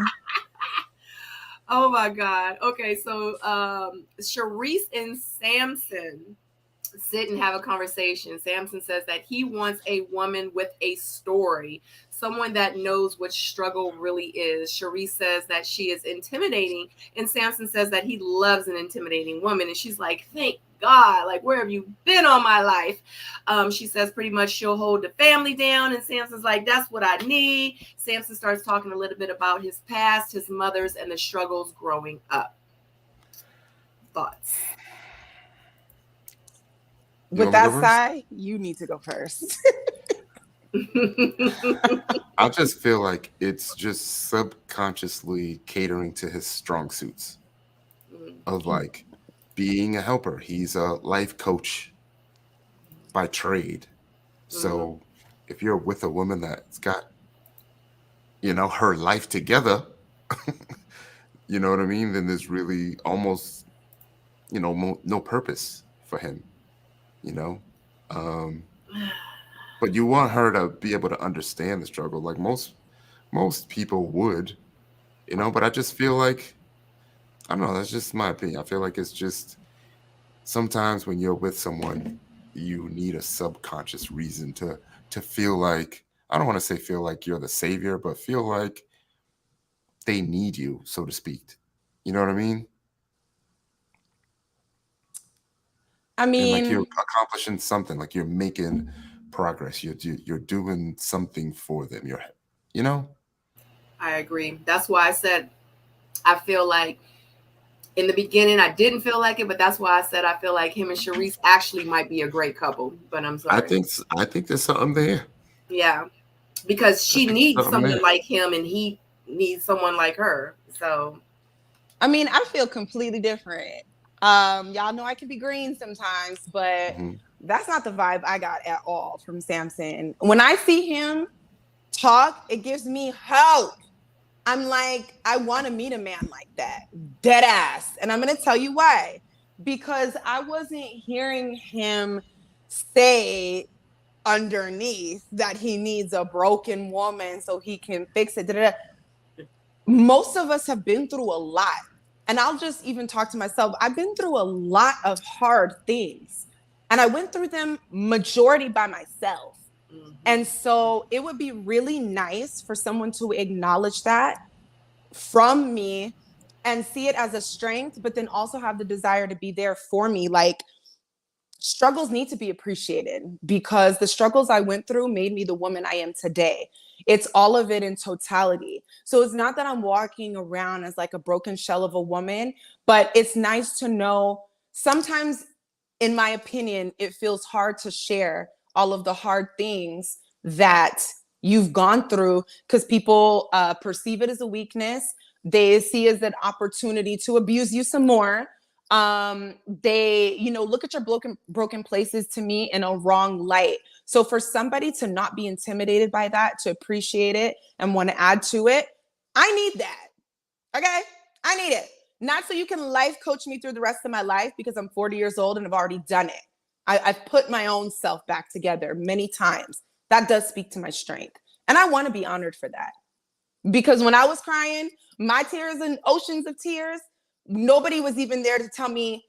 Oh my God. Okay, so Sharice and Samson sit and have a conversation. Samson says that he wants a woman with a story, someone that knows what struggle really is. Cherise says that she is intimidating, and Samson says that he loves an intimidating woman. And she's like, thank God, like, where have you been all my life? She says pretty much she'll hold the family down, and Samson's like, that's what I need. Samson starts talking a little bit about his past, his mother's, and the struggles growing up. Thoughts?
With that side, you need to go first.
I just feel like it's just subconsciously catering to his strong suits of like being a helper. He's a life coach by trade. So if you're with a woman that's got, her life together, you know what I mean? Then there's really almost, no purpose for him, but you want her to be able to understand the struggle like most people would, but I just feel like, I don't know, that's just my opinion. I feel like it's just sometimes when you're with someone, you need a subconscious reason to feel like, I don't want to say feel like you're the savior, but feel like they need you, so to speak. You know what I mean? And like you're accomplishing something, like you're making progress. You're doing something for them.
I agree. That's why I said I feel like in the beginning I didn't feel like it, but that's why I said I feel like him and Cherise actually might be a great couple. But I'm sorry.
I think there's something there.
Yeah, because she needs someone like him, and he needs someone like her. So,
I mean, I feel completely different. Y'all know I can be green sometimes, but that's not the vibe I got at all from Samson. When I see him talk, it gives me hope. I'm like, I want to meet a man like that, dead ass. And I'm going to tell you why. Because I wasn't hearing him say underneath that he needs a broken woman so he can fix it. Most of us have been through a lot. And I'll just even talk to myself. I've been through a lot of hard things, and I went through them majority by myself. And so it would be really nice for someone to acknowledge that from me and see it as a strength, but then also have the desire to be there for me. Like, struggles need to be appreciated, because the struggles I went through made me the woman I am today. It's all of it in totality. So it's not that I'm walking around as like a broken shell of a woman, but it's nice to know sometimes, in my opinion, it feels hard to share all of the hard things that you've gone through, because people perceive it as a weakness. They see it as an opportunity to abuse you some more. They, look at your broken places to me in a wrong light. So for somebody to not be intimidated by that, to appreciate it and want to add to it, I need that. Okay. I need it. Not so you can life coach me through the rest of my life, because I'm 40 years old and I've already done it. I've put my own self back together many times. That does speak to my strength. And I want to be honored for that. Because when I was crying, my tears and oceans of tears, nobody was even there to tell me,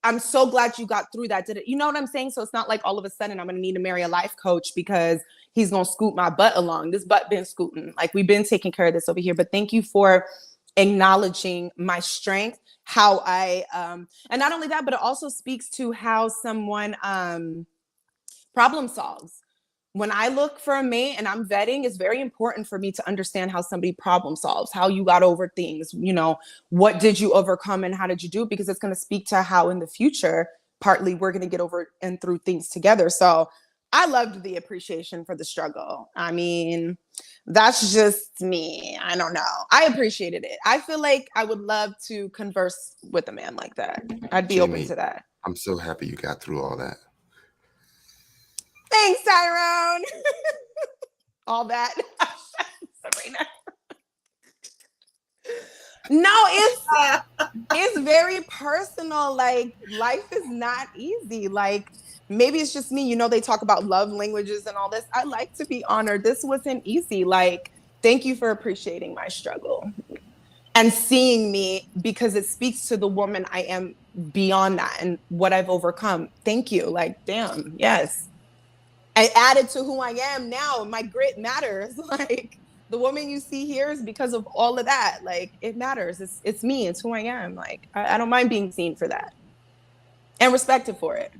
I'm so glad you got through that. Did it? You know what I'm saying? So it's not like all of a sudden I'm going to need to marry a life coach because he's going to scoot my butt along. This butt been scooting. Like, we've been taking care of this over here. But thank you for acknowledging my strength, how I, and not only that, but it also speaks to how someone problem solves. When I look for a mate and I'm vetting, it's very important for me to understand how somebody problem solves, how you got over things, what did you overcome and how did you do it? Because it's going to speak to how in the future, partly we're going to get over and through things together. So I loved the appreciation for the struggle. I mean, that's just me. I don't know. I appreciated it. I feel like I would love to converse with a man like that. I'd be open to that.
I'm so happy you got through all that.
Thanks, Tyrone. All that. Sabrina. No, it's very personal. Like, life is not easy. Like, maybe it's just me. They talk about love languages and all this. I like to be honored. This wasn't easy. Like, thank you for appreciating my struggle. and seeing me, because it speaks to the woman I am beyond that and what I've overcome. Thank you. Like, damn, yes. I added to who I am now. My grit matters. Like, the woman you see here is because of all of that. Like, it matters. It's me. It's who I am. Like, I don't mind being seen for that and respected for it.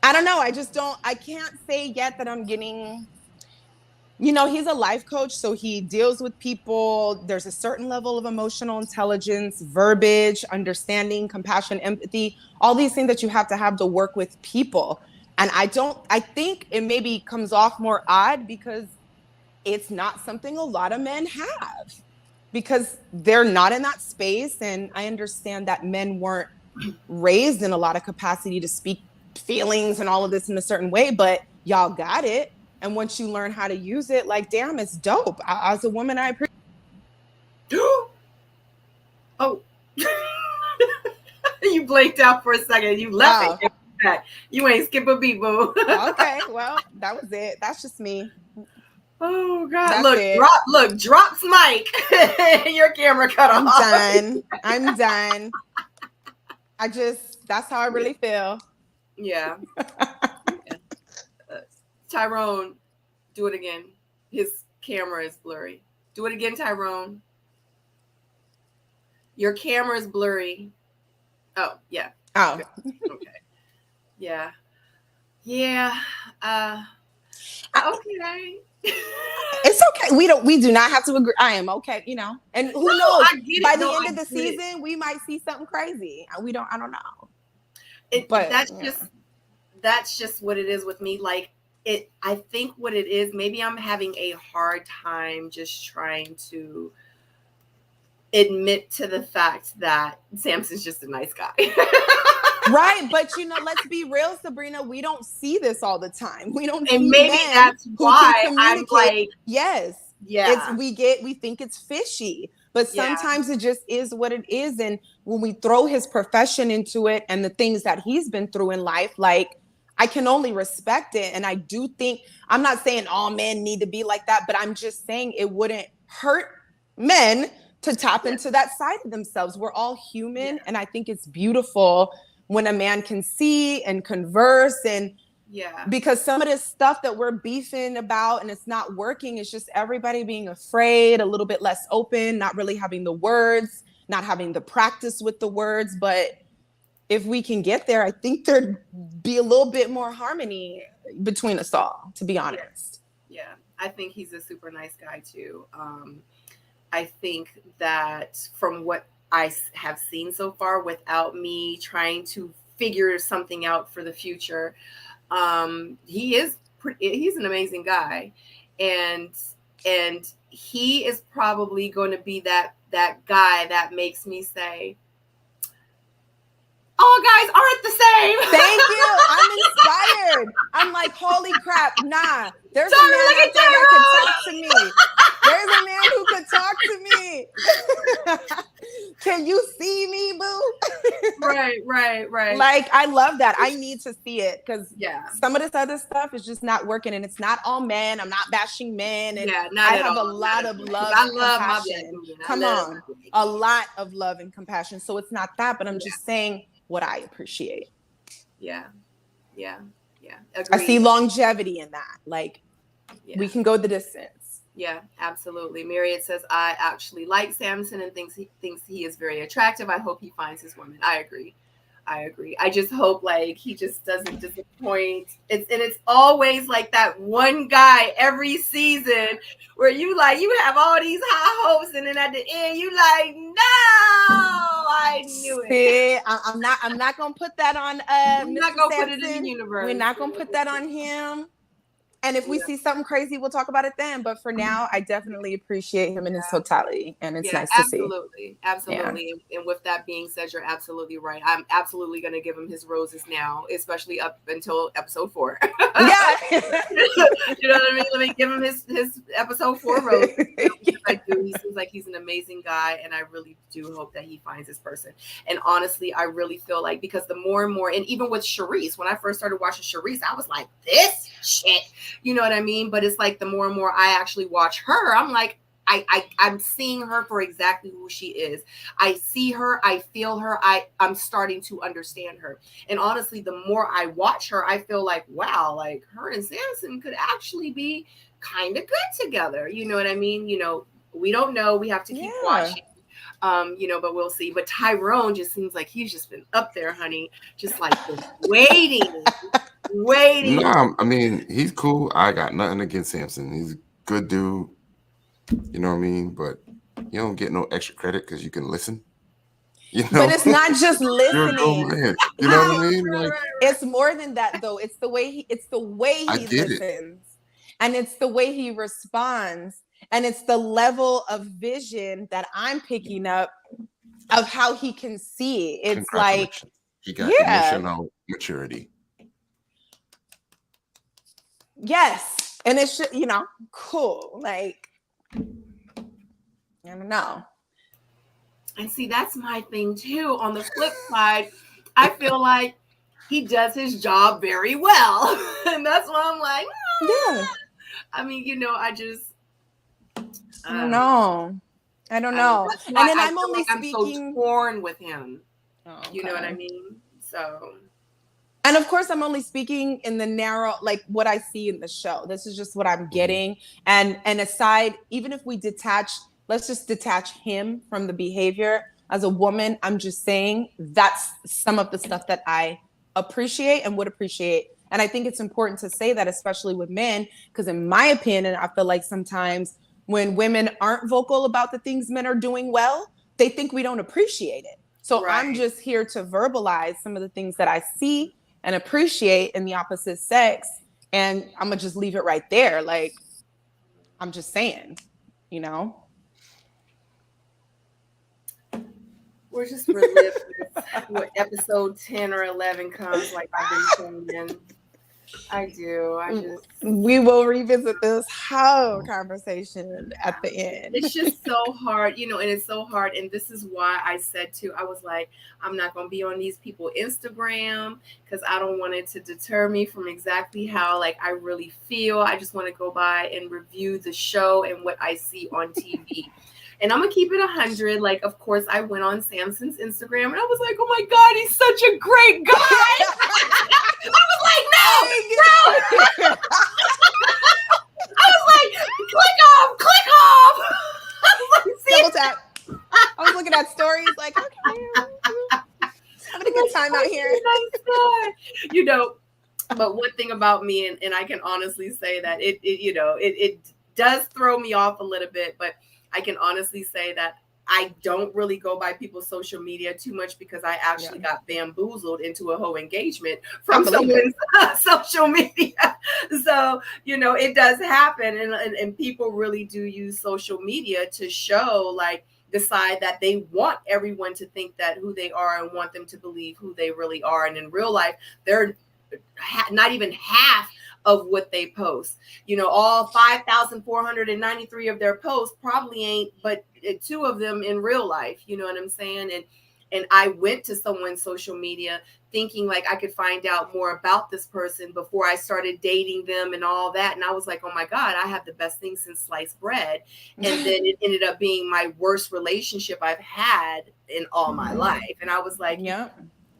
I don't know. I can't say yet that I'm getting, he's a life coach, so he deals with people. There's a certain level of emotional intelligence, verbiage, understanding, compassion, empathy, all these things that you have to work with people. And I think it maybe comes off more odd because it's not something a lot of men have, because they're not in that space. And I understand that men weren't raised in a lot of capacity to speak feelings and all of this in a certain way, but y'all got it. And once you learn how to use it, like, damn, it's dope. As a woman, I appreciate.
Oh, you blanked out for a second. You left it. You ain't skip a beat, boo.
Okay, well, that was it. That's just me.
Oh God! Look, drops mic. Your camera cut off.
I'm done. That's how I really feel.
Yeah. Tyrone, do it again. His camera is blurry. Do it again, Tyrone. Your camera is blurry. Oh, yeah.
Oh.
Okay. Yeah. Yeah. Okay.
It's okay. We do not have to agree. I am okay, And who knows? By the end of the season, we might see something crazy. I don't know.
But that's just what it is with me. Like, I think what it is, maybe I'm having a hard time just trying to admit to the fact that Samson's just a nice guy.
Right, but let's be real, Sabrina. We don't see this all the time. We don't.
And maybe that's why I'm like,
yes, yeah. We think it's fishy, but sometimes it just is what it is. And when we throw his profession into it and the things that he's been through in life, like, I can only respect it. And I do think, I'm not saying all men need to be like that, but I'm just saying it wouldn't hurt men to tap into that side of themselves. We're all human, and I think it's beautiful when a man can see and converse, and because some of this stuff that we're beefing about and it's not working, it's just everybody being afraid, a little bit less open, not really having the words, not having the practice with the words. But if we can get there, I think there'd be a little bit more harmony between us all, to be honest.
Yeah, I think he's a super nice guy too. I think that from what I have seen so far, without me trying to figure something out for the future, he's an amazing guy, and he is probably going to be that guy that makes me say, all guys aren't the same.
Thank you. I'm inspired. I'm like, holy crap. Nah, there's a man out there that can talk to me. There's a man who could talk to me. Can you see me, boo?
Right.
Like, I love that. I need to see it, because some of this other stuff is just not working, and it's not all men. I'm not bashing men, and I have a lot of love and compassion. Come on, a lot of love and compassion. So it's not that, but I'm just saying what I appreciate.
Yeah.
Agreed. I see longevity in that. Like, we can go the distance.
Yeah, absolutely. Marriott says, I actually like Samson and thinks he is very attractive. I hope he finds his woman. I agree. I just hope, like, he just doesn't disappoint. It's always like that one guy every season where you have all these high hopes, and then at the end you like, no, I knew it.
I'm not gonna put that on
I'm not gonna put it in the universe.
We're not gonna put that on him. And if we see something crazy, we'll talk about it then. But for now, I definitely appreciate him in his totality. And it's nice to see.
Absolutely. Yeah. And with that being said, you're absolutely right. I'm absolutely going to give him his roses now, especially up until episode 4.
Yeah.
You know what I mean? Let me give him his episode 4 rose. I do. He seems like he's an amazing guy. And I really do hope that he finds his person. And honestly, I really feel like, because the more and more, and even with Charisse, when I first started watching Charisse, I was like, this shit. You know what I mean? But it's like the more and more I actually watch her, I'm like, I'm seeing her for exactly who she is. I see her, I feel her, I'm starting to understand her. And honestly, the more I watch her, I feel like, wow, like her and Samson could actually be kind of good together. You know what I mean? You know, we don't know. We have to keep watching. You know, but we'll see. But Tyrone just seems like he's just been up there, honey, just like waiting.
No, I mean, he's cool. I got nothing against Samson. He's a good dude. You know what I mean? But you don't get no extra credit because you can listen. You know?
But it's not just listening.
Man. You know what I mean? Like,
it's more than that, though. It's the way he listens, and it's the way he responds, and it's the level of vision that I'm picking up of how he can see. It's like
he got emotional maturity.
Yes, and it should, you know, cool. Like, I don't know.
And see, that's my thing too. On the flip side, I feel like he does his job very well. And that's why I'm like, yeah. I mean, you know, I
don't know. And then I'm only speaking.
I'm so torn with him. Oh, okay. You know what I mean? So.
And of course, I'm only speaking in the narrow, like what I see in the show. This is just what I'm getting. And aside, even if we let's just detach him from the behavior. As a woman, I'm just saying that's some of the stuff that I appreciate and would appreciate. And I think it's important to say that, especially with men, because in my opinion, I feel like sometimes when women aren't vocal about the things men are doing well, they think we don't appreciate it. So I'm just here to verbalize some of the things that I see and appreciate in the opposite sex. And I'm going to just leave it right there. Like, I'm just saying, you know?
We're just reliving what episode 10 or 11 comes, like I've been saying. I do.
We will revisit this whole conversation at the end.
It's just so hard, you know, and it's so hard. And this is why I said too, I was like, I'm not going to be on these people's Instagram because I don't want it to deter me from exactly how like I really feel. I just want to go by and review the show and what I see on TV. And I'm going to keep it 100. Like, of course, I went on Samson's Instagram and I was like, oh my God, he's such a great guy. I was like, no. I was like, click off.
Double tap. I was looking at stories like, okay, having a good time out here.
You know, but one thing about me, and I can honestly say that it does throw me off a little bit, but I can honestly say that I don't really go by people's social media too much because I actually got bamboozled into a whole engagement from someone's social media. So, you know, it does happen. And people really do use social media to show, like, decide that they want everyone to think that who they are and want them to believe who they really are. And in real life, they're not even half of what they post. You know, all 5,493 of their posts probably ain't but 2 of them in real life. You know what I'm saying? And I went to someone's social media thinking like I could find out more about this person before I started dating them and all that. And I was like, oh my God, I have the best thing since sliced bread. And then it ended up being my worst relationship I've had in all my life. And I was like,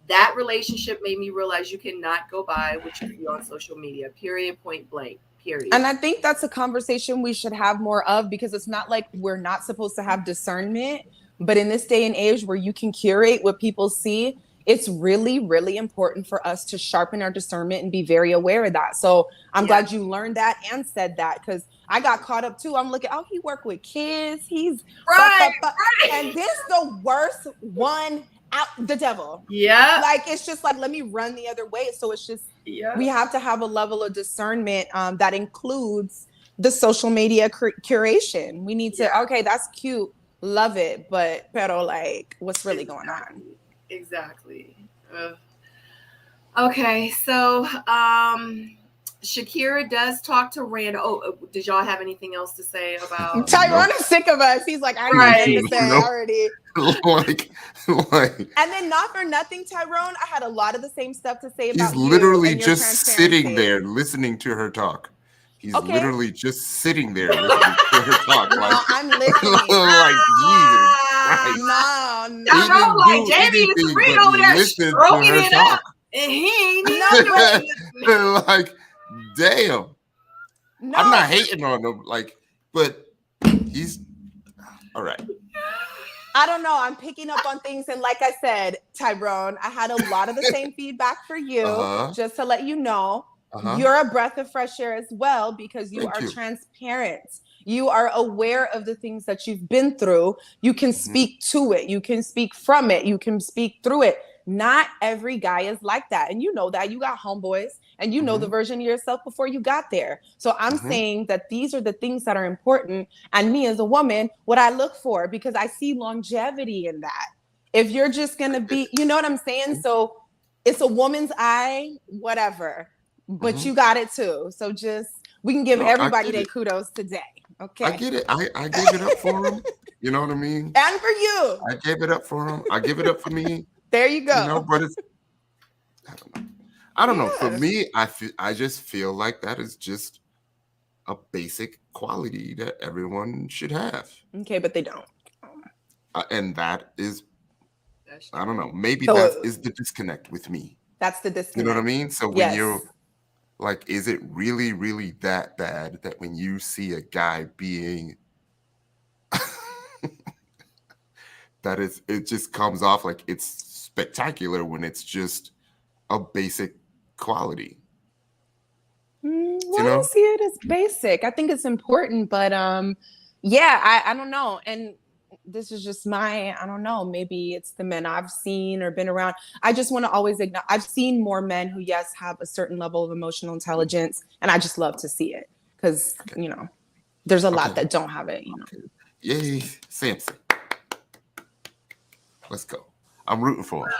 that relationship made me realize you cannot go by what you see on social media, period, point blank, period.
And I think that's a conversation we should have more of, because it's not like we're not supposed to have discernment, but in this day and age where you can curate what people see, it's really, really important for us to sharpen our discernment and be very aware of that. So I'm glad you learned that and said that, because I got caught up too. I'm looking, he worked with kids. He's right. And this the worst one out, the devil.
Yeah.
Like, it's just like, let me run the other way. So it's just, we have to have a level of discernment that includes the social media curation. We need to, okay, that's cute. Love it. But, pero like, what's really going on?
Exactly. Okay. So, Shakira does talk to Randall. Oh, did y'all have anything else to say about
Tyrone is sick of us? He's like, I know nothing to say already. And then not for nothing, Tyrone, I had a lot of the same stuff to say about
he's literally just sitting there listening to her talk. He's literally just sitting there listening to her talk.
No,
like,
I'm listening.
like, Jesus Christ.
No.
I'm like, Jamie and
anything
Sabrina
but
over there
listen to
stroking
her
it
talk.
up. And he ain't even
Like, damn.
No.
I'm not hating on him, like, but he's all right.
I don't know. I'm picking up on things. And like I said, Tyrone, I had a lot of the same feedback for you, just to let you know. You're a breath of fresh air as well, because you are transparent. You are aware of the things that you've been through. You can speak to it. You can speak from it. You can speak through it. Not every guy is like that. And you know that. You got homeboys and you know the version of yourself before you got there. So I'm saying that these are the things that are important. And me as a woman, what I look for, because I see longevity in that. If you're just going to be, you know what I'm saying? So it's a woman's eye, whatever. But you got it too. So we can give everybody their kudos today. Okay.
I get it. I gave it up for him. You know what I mean?
And for you.
I gave it up for him. I give it up for me.
There you go.
You know, but it's, I don't know. For me, I just feel like that is just a basic quality that everyone should have.
Okay, but they don't.
And that is, I don't know. Maybe that is the disconnect with me.
That's the disconnect.
You know what I mean? So when you're like, is it really, really that bad that when you see a guy being that it just comes off like it's spectacular when it's just a basic quality?
Well, I don't see it as basic. I think it's important, but I don't know. And this is just I don't know, maybe it's the men I've seen or been around. I just want to always acknowledge, I've seen more men who, yes, have a certain level of emotional intelligence. And I just love to see it because, you know, there's a lot that don't have it, you know.
Yay, Samson. Let's go. I'm rooting for him.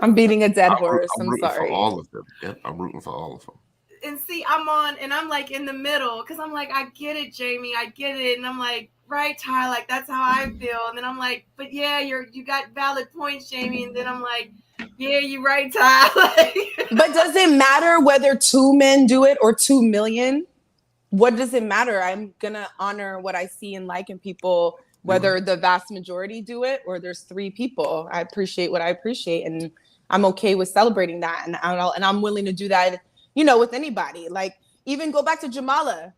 I'm beating a dead horse. I'm
rooting
sorry.
for all of them. Yep, I'm rooting for all of them.
And see, I'm like in the middle because I'm like, I get it, Jamie, I get it. And I'm like, right, Ty, like that's how I feel. And then I'm like, but yeah, you got valid points, Jamie. And then I'm like, yeah, you're right, Ty.
But does it matter whether 2 men do it or 2 million? What does it matter? I'm gonna honor what I see and like in people, whether the vast majority do it or there's 3 people. I appreciate what I appreciate, and I'm okay with celebrating that. And I'm willing to do that, you know, with anybody. Like, even go back to Jamala.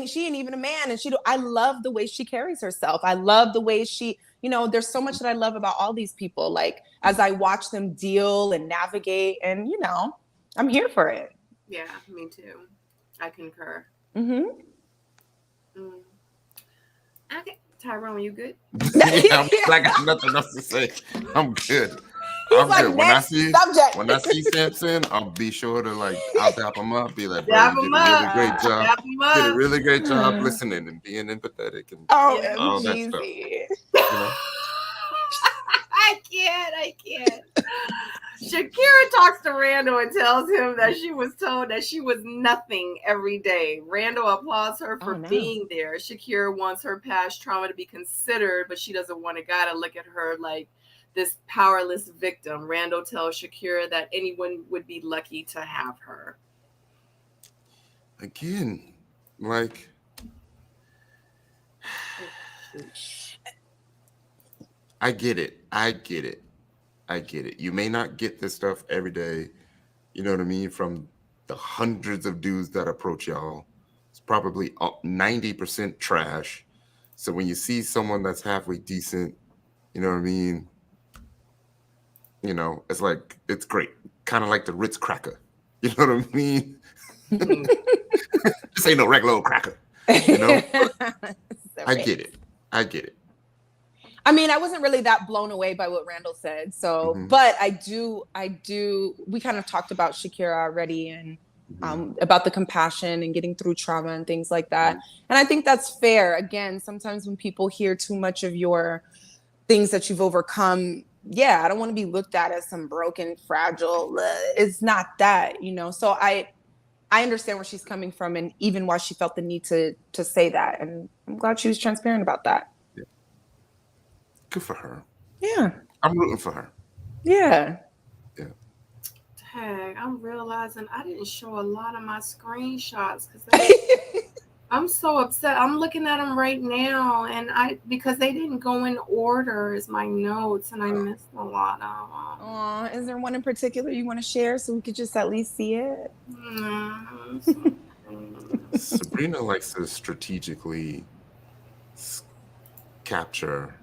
She ain't even a man, and I love the way she carries herself. I love the way she, you know, there's so much that I love about all these people. Like, as I watch them deal and navigate, and you know, I'm here for it.
Yeah, me too. I concur.
Okay,
Tyrone, you good?
Yeah, I got nothing else to say. I'm good. I'm
like,
good. When I see Samson, I'll be sure to I'll dap him up, be like, bro, you did a really great job. Did a really great job listening and being empathetic and all that stuff. You know?
I can't. Shakira talks to Randall and tells him that she was told that she was nothing every day. Randall applauds her for being there. Shakira wants her past trauma to be considered, but she doesn't want a guy to look at her like this powerless victim. Randall tells Shakira that anyone would be lucky to have her.
Again, I get it. You may not get this stuff every day, you know what I mean, from the hundreds of dudes that approach y'all. It's probably 90% trash. So when you see someone that's halfway decent, you know what I mean, you know, it's like, it's great. Kind of like the Ritz cracker. You know what I mean? This ain't no regular old cracker. You know? I get it.
I mean, I wasn't really that blown away by what Randall said. So, but I do, we kind of talked about Shakira already and about the compassion and getting through trauma and things like that. And I think that's fair. Again, sometimes when people hear too much of your things that you've overcome, I don't want to be looked at as some broken, fragile. It's not that, you know? So I understand where she's coming from and even why she felt the need to say that. And I'm glad she was transparent about that.
Good for her.
Yeah.
I'm rooting for her.
Yeah.
Okay, I'm realizing I didn't show a lot of my screenshots because I'm so upset. I'm looking at them right now, and because they didn't go in order as my notes, and I missed a lot of them.
Is there one in particular you want to share so we could just at least see it?
Sabrina likes to strategically capture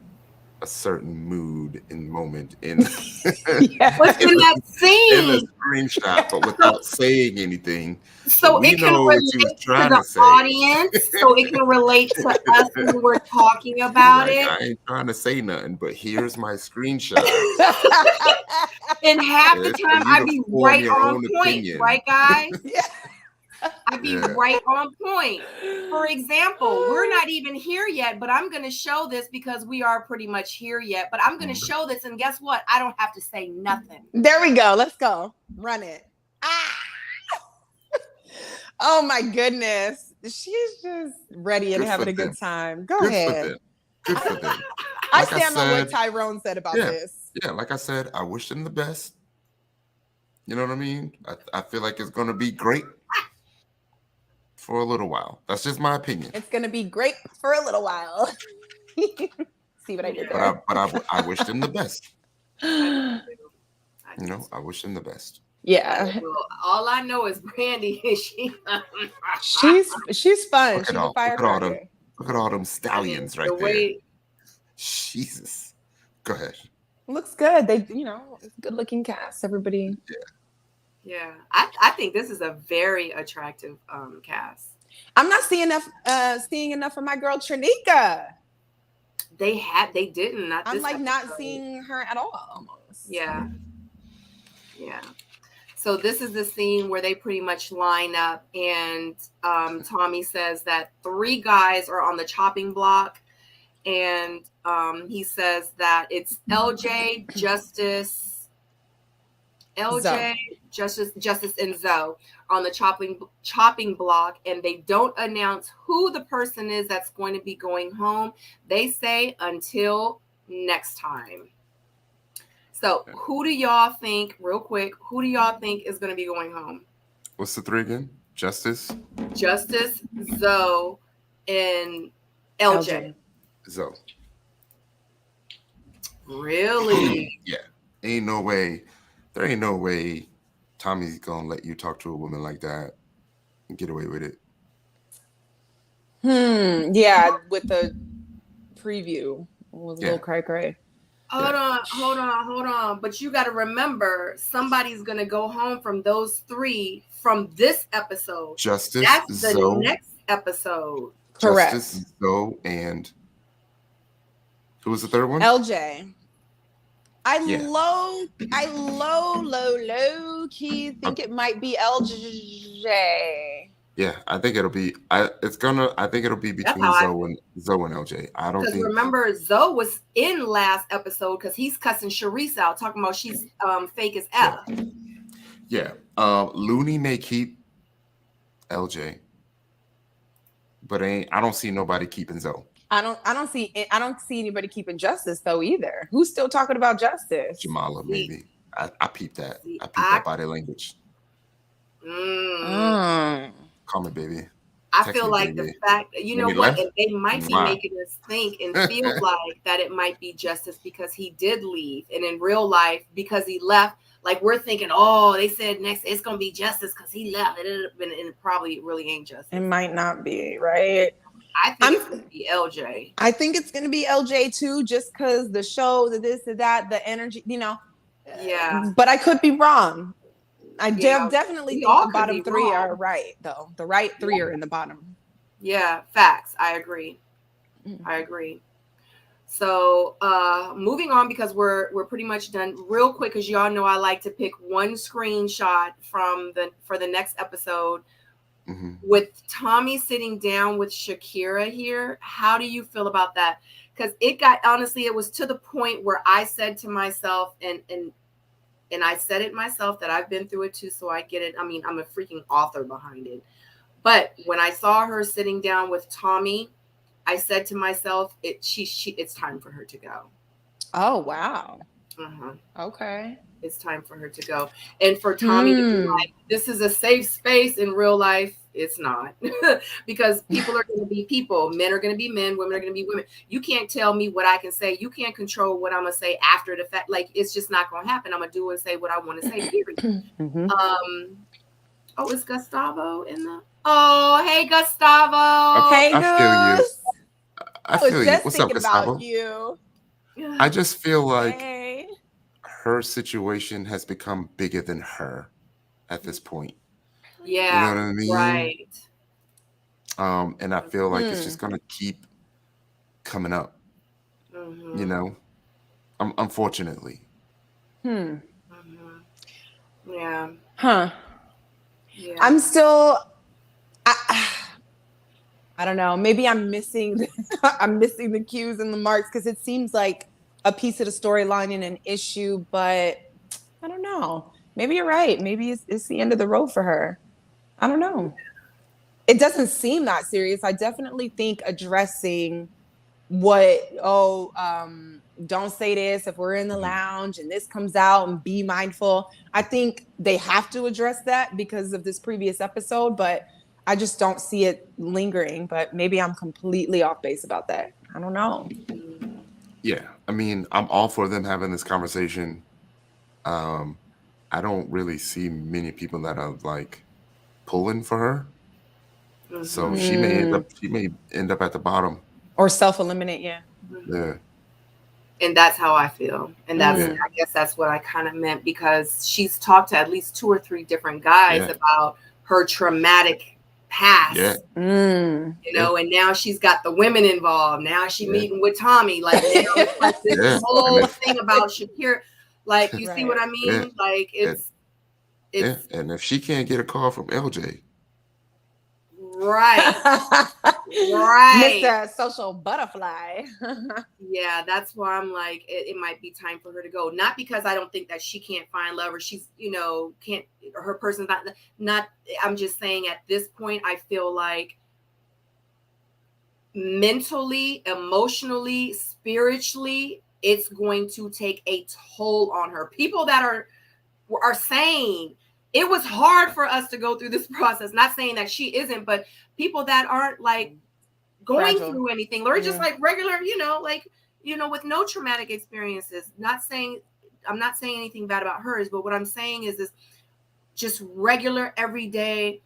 a certain mood and moment in
What's in that scene?
In the screenshot, but without saying anything.
So
we
it can
know what
relate
she was
to
trying
the
to say.
audience, so it can relate to us when we're talking about it.
I ain't trying to say nothing, but here's my screenshot.
And half the time I be right on point, right, guys?
Yeah.
I be right on point. For example, we're not even here yet, but I'm going to show this because we are pretty much here yet. But I'm going to show this, and guess what? I don't have to say nothing.
There we go. Let's go. Run it. Ah! Oh my goodness. She's just ready and having a good time. Go ahead.
Good for them.
I stand on what Tyrone said about this.
Yeah, like I said, I wish them the best. You know what I mean? I feel like it's going to be great for a little while. That's just my opinion.
It's going to be great for a little while. See what I did there?
But I wish them the best. I wish them the best.
Yeah.
Well, all I know is Brandy.
she's fun.
Look at all them stallions right there. Jesus. Go ahead.
Looks good. They, good looking cast. Everybody.
Yeah. I think this is a very attractive cast.
I'm not seeing enough of my girl Trinika.
They didn't.
I'm like not seeing her at all almost.
Yeah. Yeah. So this is the scene where they pretty much line up, and Tommy says that 3 guys are on the chopping block, and he says that it's LJ, Justice, and Zoe on the chopping block, and they don't announce who the person is that's going to be going home. They say until next time. So who do y'all think, real quick, is going to be going home?
What's the 3 again? Justice,
Zoe, and LJ.
Zoe.
Really?
Yeah. There ain't no way Tommy's going to let you talk to a woman like that and get away with it.
Yeah, with the preview. It was a little cray-cray.
Hold on. But you got to remember, somebody's going to go home from those 3 from this episode. That's the
Zoe,
next episode.
Correct.
Justice, Zoe, and who was the 3rd one?
LJ. I low key think it might be LJ.
Yeah, I think it'll be. I think it'll be between Zoe and LJ. I don't think.
Remember, Zoe was in last episode because he's cussing Sharice out, talking about she's fake as F.
Yeah. Looney may keep LJ, but I don't see nobody keeping Zoe.
I don't see anybody keeping Justice though either. Who's still talking about Justice?
Jamala, maybe. I peeped that. I peeped that body language. Call me, baby.
I feel like the fact, what, and they might be making us think and feel like that it might be Justice because he did leave, and in real life, because he left, like we're thinking, oh, they said next it's gonna be Justice because he left, and it probably really ain't Justice.
It might not be, right?
I think it's gonna be LJ.
I think it's gonna be LJ too, just because the show, the this, the that, the energy,
Yeah.
But I could be wrong. I definitely think the bottom 3 are right, though. The right 3 are in the bottom.
Yeah, facts. I agree. So moving on, because we're pretty much done. Real quick, because y'all know I like to pick one screenshot for the next episode. With Tommy sitting down with Shakira here. How do you feel about that? Because it was to the point where I said to myself, and I said it myself, that I've been through it too, so I get it. I mean, I'm a freaking author behind it. But when I saw her sitting down with Tommy, I said to myself, it's time for her to go.
Oh, wow. Okay.
It's time for her to go. And for Tommy to be like, this is a safe space in real life. It's not. Because people are going to be people. Men are going to be men. Women are going to be women. You can't tell me what I can say. You can't control what I'm going to say after the fact. Like, it's just not going to happen. I'm going to do and say what I want to say, period. Oh, is Gustavo in the... Oh, hey, Gustavo.
Hey,
I feel you.
Goose.
I feel you. What's up,
thinking
Gustavo?
about you.
I just feel like
Hey.
her situation has become bigger than her at this point.
Yeah.
You know what I mean?
Right.
And I feel like it's just gonna keep coming up. You know, unfortunately.
Yeah.
Huh.
Yeah.
I'm still. I don't know. Maybe I'm missing. I'm missing the cues and the marks because it seems like a piece of the storyline and an issue, but I don't know. Maybe you're right. Maybe it's the end of the road for her. I don't know. It doesn't seem that serious. I definitely think addressing don't say this if we're in the lounge and this comes out and be mindful. I think they have to address that because of this previous episode, but I just don't see it lingering. But maybe I'm completely off base about that. I don't know.
Yeah, I mean, I'm all for them having this conversation. I don't really see many people that are like pulling for her. So she may end up at the bottom.
Or self-eliminate, yeah.
Yeah.
And that's how I feel. And that's, I guess that's what I kind of meant, because she's talked to at least 2 or 3 different guys about her traumatic past. You know, and now she's got the women involved. Now she's meeting with Tommy. Like, now it's like this whole thing about Shakira. Like, you see what I mean? Like, it's
and if she can't get a call from LJ.
Right. Right.
Mr. Social Butterfly.
Yeah, that's why I'm like, it might be time for her to go. Not because I don't think that she can't find love or she's, her person's not, I'm just saying at this point, I feel like mentally, emotionally, spiritually, it's going to take a toll on her. People that are saying it was hard for us to go through this process. Not saying that she isn't, but people that aren't like going through anything, or just like regular, with no traumatic experiences. I'm not saying anything bad about hers, but what I'm saying is just regular, everyday,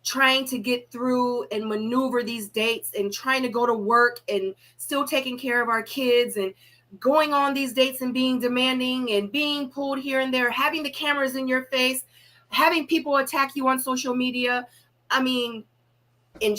trying to get through and maneuver these dates and trying to go to work and still taking care of our kids and going on these dates and being demanding and being pulled here and there, having the cameras in your face, having people attack you on social media. I mean, and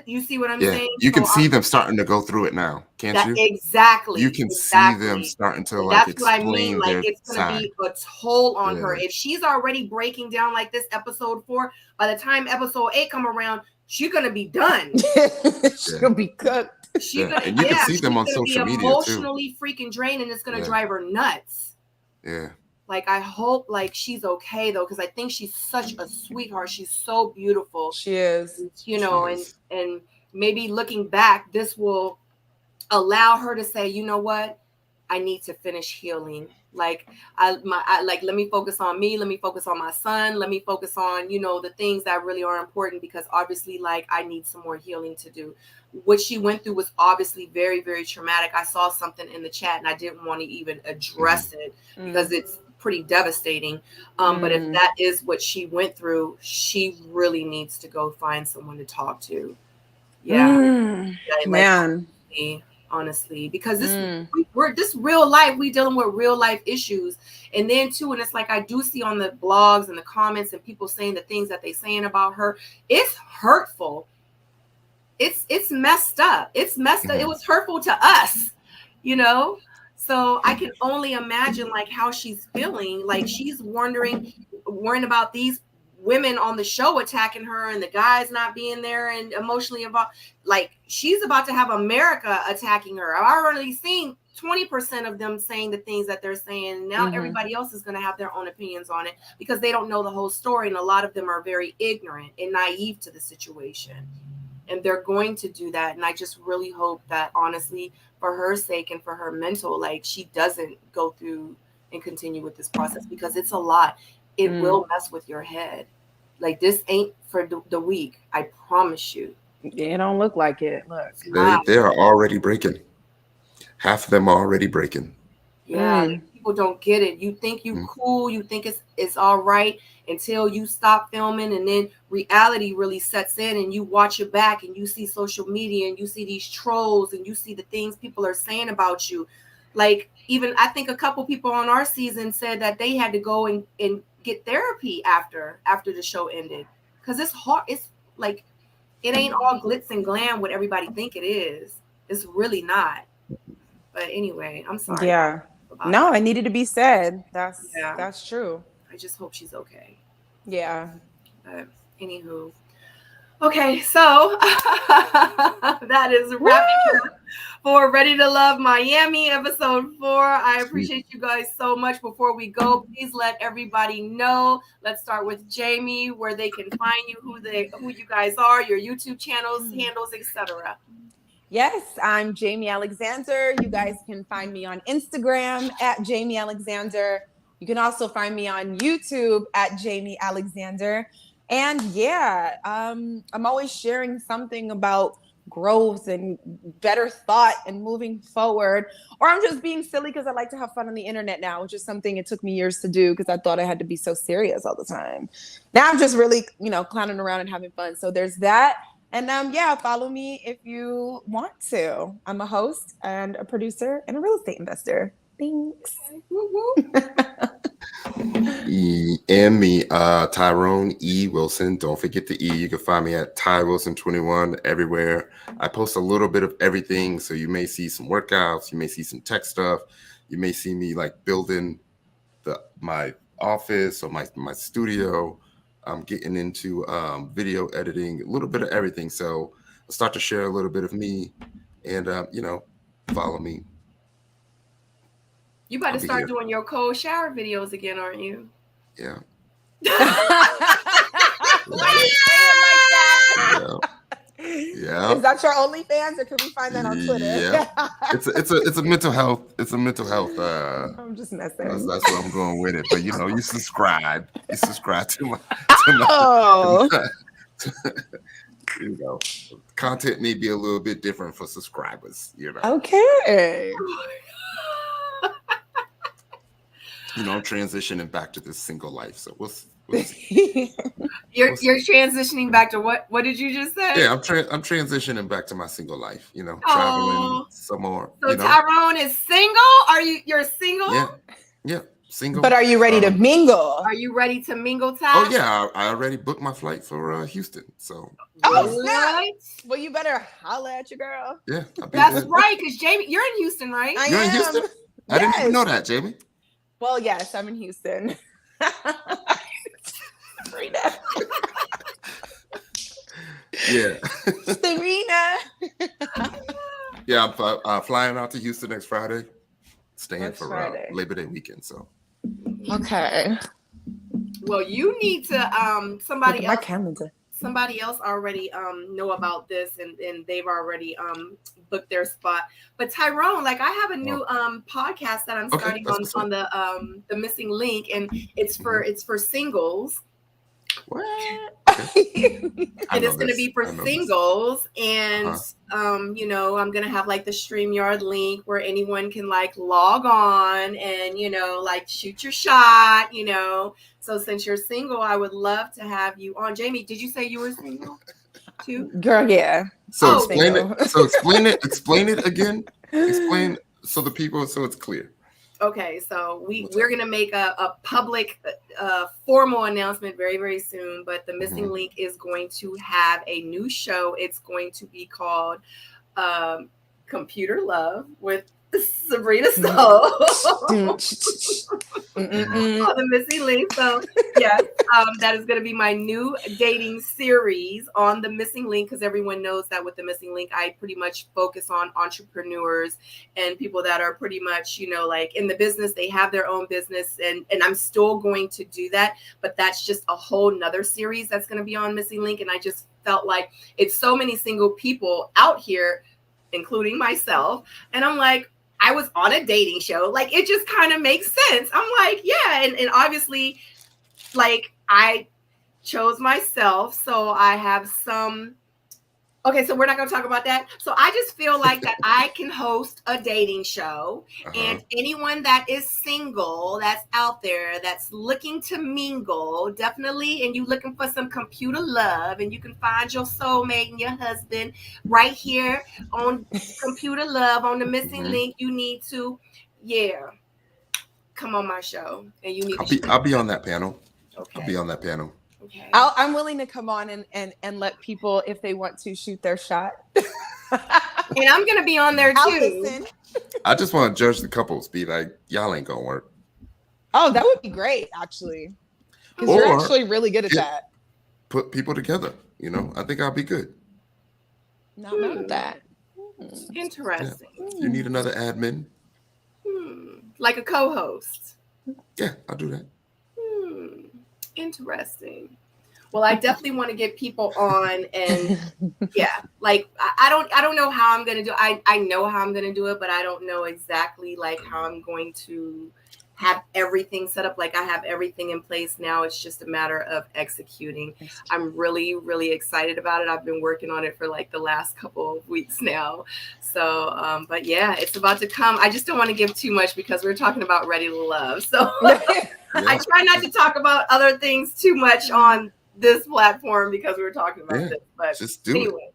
you see what I'm saying?
You can see them starting to go through it now, can't you?
Exactly.
You can see them starting to like explain. What I mean.
Like, it's going to be a toll on her. If she's already breaking down like this episode 4, by the time episode 8 come around, she's going to be done.
She's going to be cooked.
And you can see them on social media
emotionally freaking drained, and it's going to drive her nuts.
Yeah.
Like, I hope like she's okay though, because I think she's such a sweetheart. She's so beautiful.
She is.
And maybe looking back, this will allow her to say, you know what, I need to finish healing. Like, let me focus on me. Let me focus on my son. Let me focus on, the things that really are important, because obviously, like, I need some more healing to do. What she went through was obviously very, very traumatic. I saw something in the chat and I didn't want to even address it because it's pretty devastating. But if that is what she went through, she really needs to go find someone to talk to. Yeah.
Man.
Honestly, because this real life, we dealing with real life issues. And then too, and it's like, I do see on the blogs and the comments and people saying the things that they saying about her. It's hurtful. It's messed up. It's messed up. It was hurtful to us, so I can only imagine like how she's feeling. Like, she's worrying about these women on the show attacking her and the guys not being there and emotionally involved. Like, she's about to have America attacking her. I've already seen 20% of them saying the things that they're saying. Now everybody else is going to have their own opinions on it because they don't know the whole story. And a lot of them are very ignorant and naive to the situation. And they're going to do that. And I just really hope that, honestly, for her sake and for her mental, like, she doesn't go through and continue with this process, because it's a lot. It will mess with your head. Like, this ain't for the weak. I promise you.
It don't look like it. Look,
they are already breaking. Half of them are already breaking.
Yeah, like, people don't get it. You think you cool, you think it's all right until you stop filming, and then reality really sets in, and you watch it back, and you see social media, and you see these trolls, and you see the things people are saying about you. Like, even I think a couple people on our season said that they had to go and get therapy after the show ended, because it's hard. It's like, it ain't all glitz and glam what everybody think it is. It's really not. But anyway, I'm sorry.
Yeah. No, it needed to be said. That's true.
I just hope she's okay.
Yeah.
But anywho. Okay, so that is wrapping up for Ready to Love Miami episode 4. I appreciate you guys so much. Before we go, please let everybody know. Let's start with Jamie, where they can find you, who you guys are, your YouTube channels, handles, etc.
Yes, I'm Jamie Alexander. You guys can find me on Instagram at Jamie Alexander. You can also find me on YouTube at Jamie Alexander. And yeah, I'm always sharing something about growth and better thought and moving forward. Or I'm just being silly because I like to have fun on the internet now, which is something it took me years to do because I thought I had to be so serious all the time. Now I'm just really, clowning around and having fun. So there's that. And yeah, follow me if you want to. I'm a host and a producer and a real estate investor. Thanks.
And me, Tyrone E. Wilson. Don't forget the E. You can find me at Ty Wilson 21 everywhere. I post a little bit of everything, so you may see some workouts, you may see some tech stuff, you may see me like building my office or my studio. I'm getting into video editing, a little bit of everything. So I'll start to share a little bit of me, and follow me.
You about to start doing your cold shower videos again, aren't you?
Yeah.
Why you say it like that?
Yeah.
Is that your OnlyFans, or can we find that on Twitter?
Yeah. It's a mental health. It's a mental health.
I'm just messing.
That's where I'm going with it. But you subscribe. You subscribe to my. Content may be a little bit different for subscribers.
Okay.
I'm transitioning back to this single life, so we'll see.
You're transitioning back to what? What did you just say?
Yeah, I'm transitioning back to my single life. Traveling some more.
So Tyrone is single. You're single?
Yeah, single.
But are you ready to mingle?
Are you ready to mingle, Ty?
Oh yeah, I already booked my flight for Houston. So.
Right.
Well, you better holla at your girl.
Yeah,
that's right. Because Jamie, you're in Houston, right?
You're in Houston. I didn't even know that, Jamie.
Well, yes, I'm in Houston. Sabrina.
Yeah.
Sabrina.
Yeah, I'm flying out to Houston next Friday. Staying for Labor Day weekend. So.
Okay.
Well, you need to somebody else.
My calendar.
Somebody else already know about this, and they've already booked their spot. But Tyrone, like, I have a new podcast that I'm starting on the Missing Link, and it's for singles.
What?
And it's going to be for singles, and I'm going to have like the StreamYard link where anyone can like log on and like shoot your shot. So since you're single, I would love to have you on. Jamie, did you say you were single too?
Girl, yeah.
So explain it. So explain it again. Explain so the people, so it's clear.
Okay, so we're gonna make a public formal announcement very, very soon. But the Missing Link is going to have a new show. It's going to be called Computer Love with Sabrina Soul. The Missing Link. So yes, that is going to be my new dating series on the Missing Link, because everyone knows that with the Missing Link, I pretty much focus on entrepreneurs and people that are pretty much, like in the business, they have their own business, and I'm still going to do that, but that's just a whole nother series that's going to be on Missing Link. And I just felt like it's so many single people out here, including myself, and I'm like, I was on a dating show. Like, it just kind of makes sense. I'm like, yeah. And obviously, like, I chose myself. So I have some. Okay, so we're not going to talk about that. So I just feel like that I can host a dating show, and anyone that is single, that's out there, that's looking to mingle, definitely, and you looking for some computer love, and you can find your soulmate and your husband right here on Computer Love on the missing link. You need to, come on my show, and you need
I'll be on that panel.
Okay.
I'll be on that panel.
Okay.
I'm willing to come on and let people, if they want to, shoot their shot.
And I'm gonna be on there too.
I'll listen.
I just want to judge the couples. Be like, y'all ain't gonna work.
Oh, that would be great, actually, because you're actually really good at that.
Put people together. You know, I think I'll be good.
Not mad at that.
Interesting.
Yeah. You need another admin,
like a co-host.
Yeah, I'll do that.
Interesting. Well, I definitely want to get people on, and like I don't know how I'm gonna do it. I know how I'm gonna do it, but I don't know exactly like how I'm going to have everything set up. Like, I have everything in place now. It's just a matter of executing. I'm really, really excited about it. I've been working on it for like the last couple of weeks now. So, but yeah, it's about to come. I just don't want to give too much because we're talking about Ready to Love. So I try not to talk about other things too much on this platform because we're talking about this. But
just do it.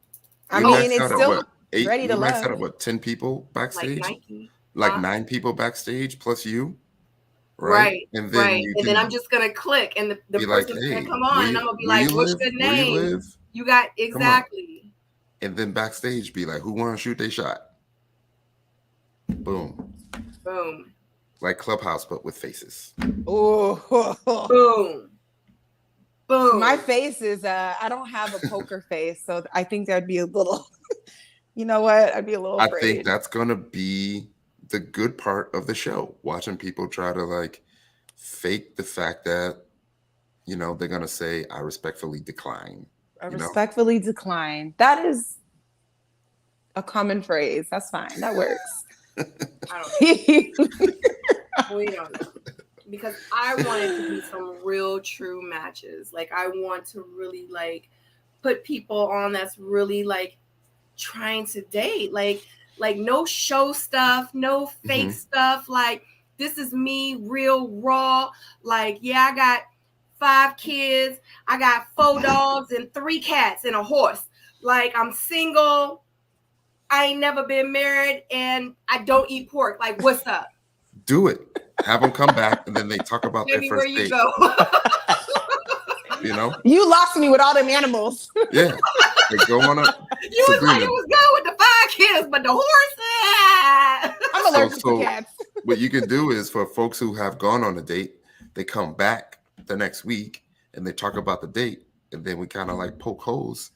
I mean, it's still Ready to Love.
You might set up 10 people backstage, like 9 people backstage plus you. Right. And then
I'm just gonna click, and the person's like, gonna come on, and I'm gonna be like, what's your name? You got exactly.
And then backstage be like, who wanna shoot their shot? Boom.
Boom.
Like Clubhouse, but with faces.
Oh.
Boom. Boom.
My face is I don't have a poker face, so I think that'd be a little you know what? I'd be a little afraid.
I think that's gonna be the good part of the show, watching people try to like fake the fact that, you know, they're gonna say, I respectfully decline.
I respectfully decline. That is a common phrase. That's fine. That works.
I don't know. We don't know. Because I want it to be some real true matches. Like, I want to really like put people on that's really like trying to date. Like no show stuff, no fake stuff. Like, this is me, real raw. Like, yeah, I got 5 kids. I got 4 dogs and 3 cats and a horse. Like, I'm single. I ain't never been married, and I don't eat pork. Like, what's up?
Do it. Have them come back, and then they talk about their first date.
Go.
You know,
you lost me with all them animals.
Yeah, they go on up.
You was like, it was good with the 5 kids, but the horse.
I'm allergic to cats.
What you can do is, for folks who have gone on a date, they come back the next week and they talk about the date, and then we kind of like poke holes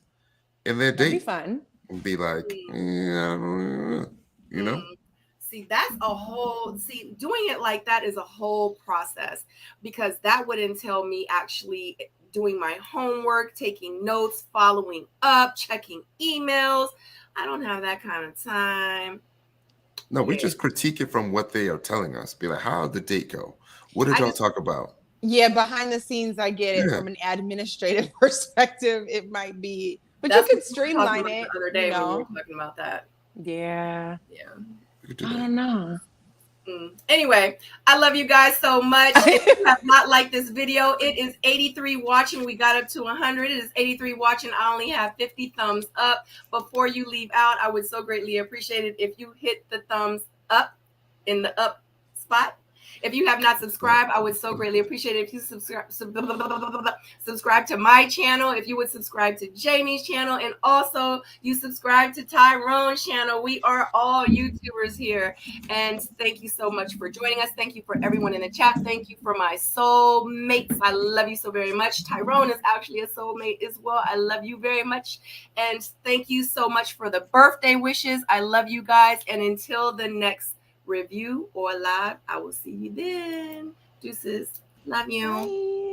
in their date.
That'd be fun.
And be like, you know.
See, that's a whole, doing it like that is a whole process, because that would entail me actually doing my homework, taking notes, following up, checking emails. I don't have that kind of time.
No, we just critique it from what they are telling us. Be like, how did the date go? What did y'all talk about?
Yeah, behind the scenes, I get it. From an administrative perspective, it might be, but you can streamline it.
The other day when we were talking about that.
Yeah.
I
don't know.
Anyway, I love you guys so much. If you have not liked this video, it is 83 watching. We got up to 100. It is 83 watching. I only have 50 thumbs up. Before you leave out, I would so greatly appreciate it if you hit the thumbs up in the up spot. If you have not subscribed, I would so greatly appreciate it if you subscribe to my channel, if you would subscribe to Jamie's channel, and also you subscribe to Tyrone's channel. We are all YouTubers here. And thank you so much for joining us. Thank you for everyone in the chat. Thank you for my soulmates. I love you so very much. Tyrone is actually a soulmate as well. I love you very much. And thank you so much for the birthday wishes. I love you guys. And until the next review or live, I will see you then. Deuces. Love you.
Bye.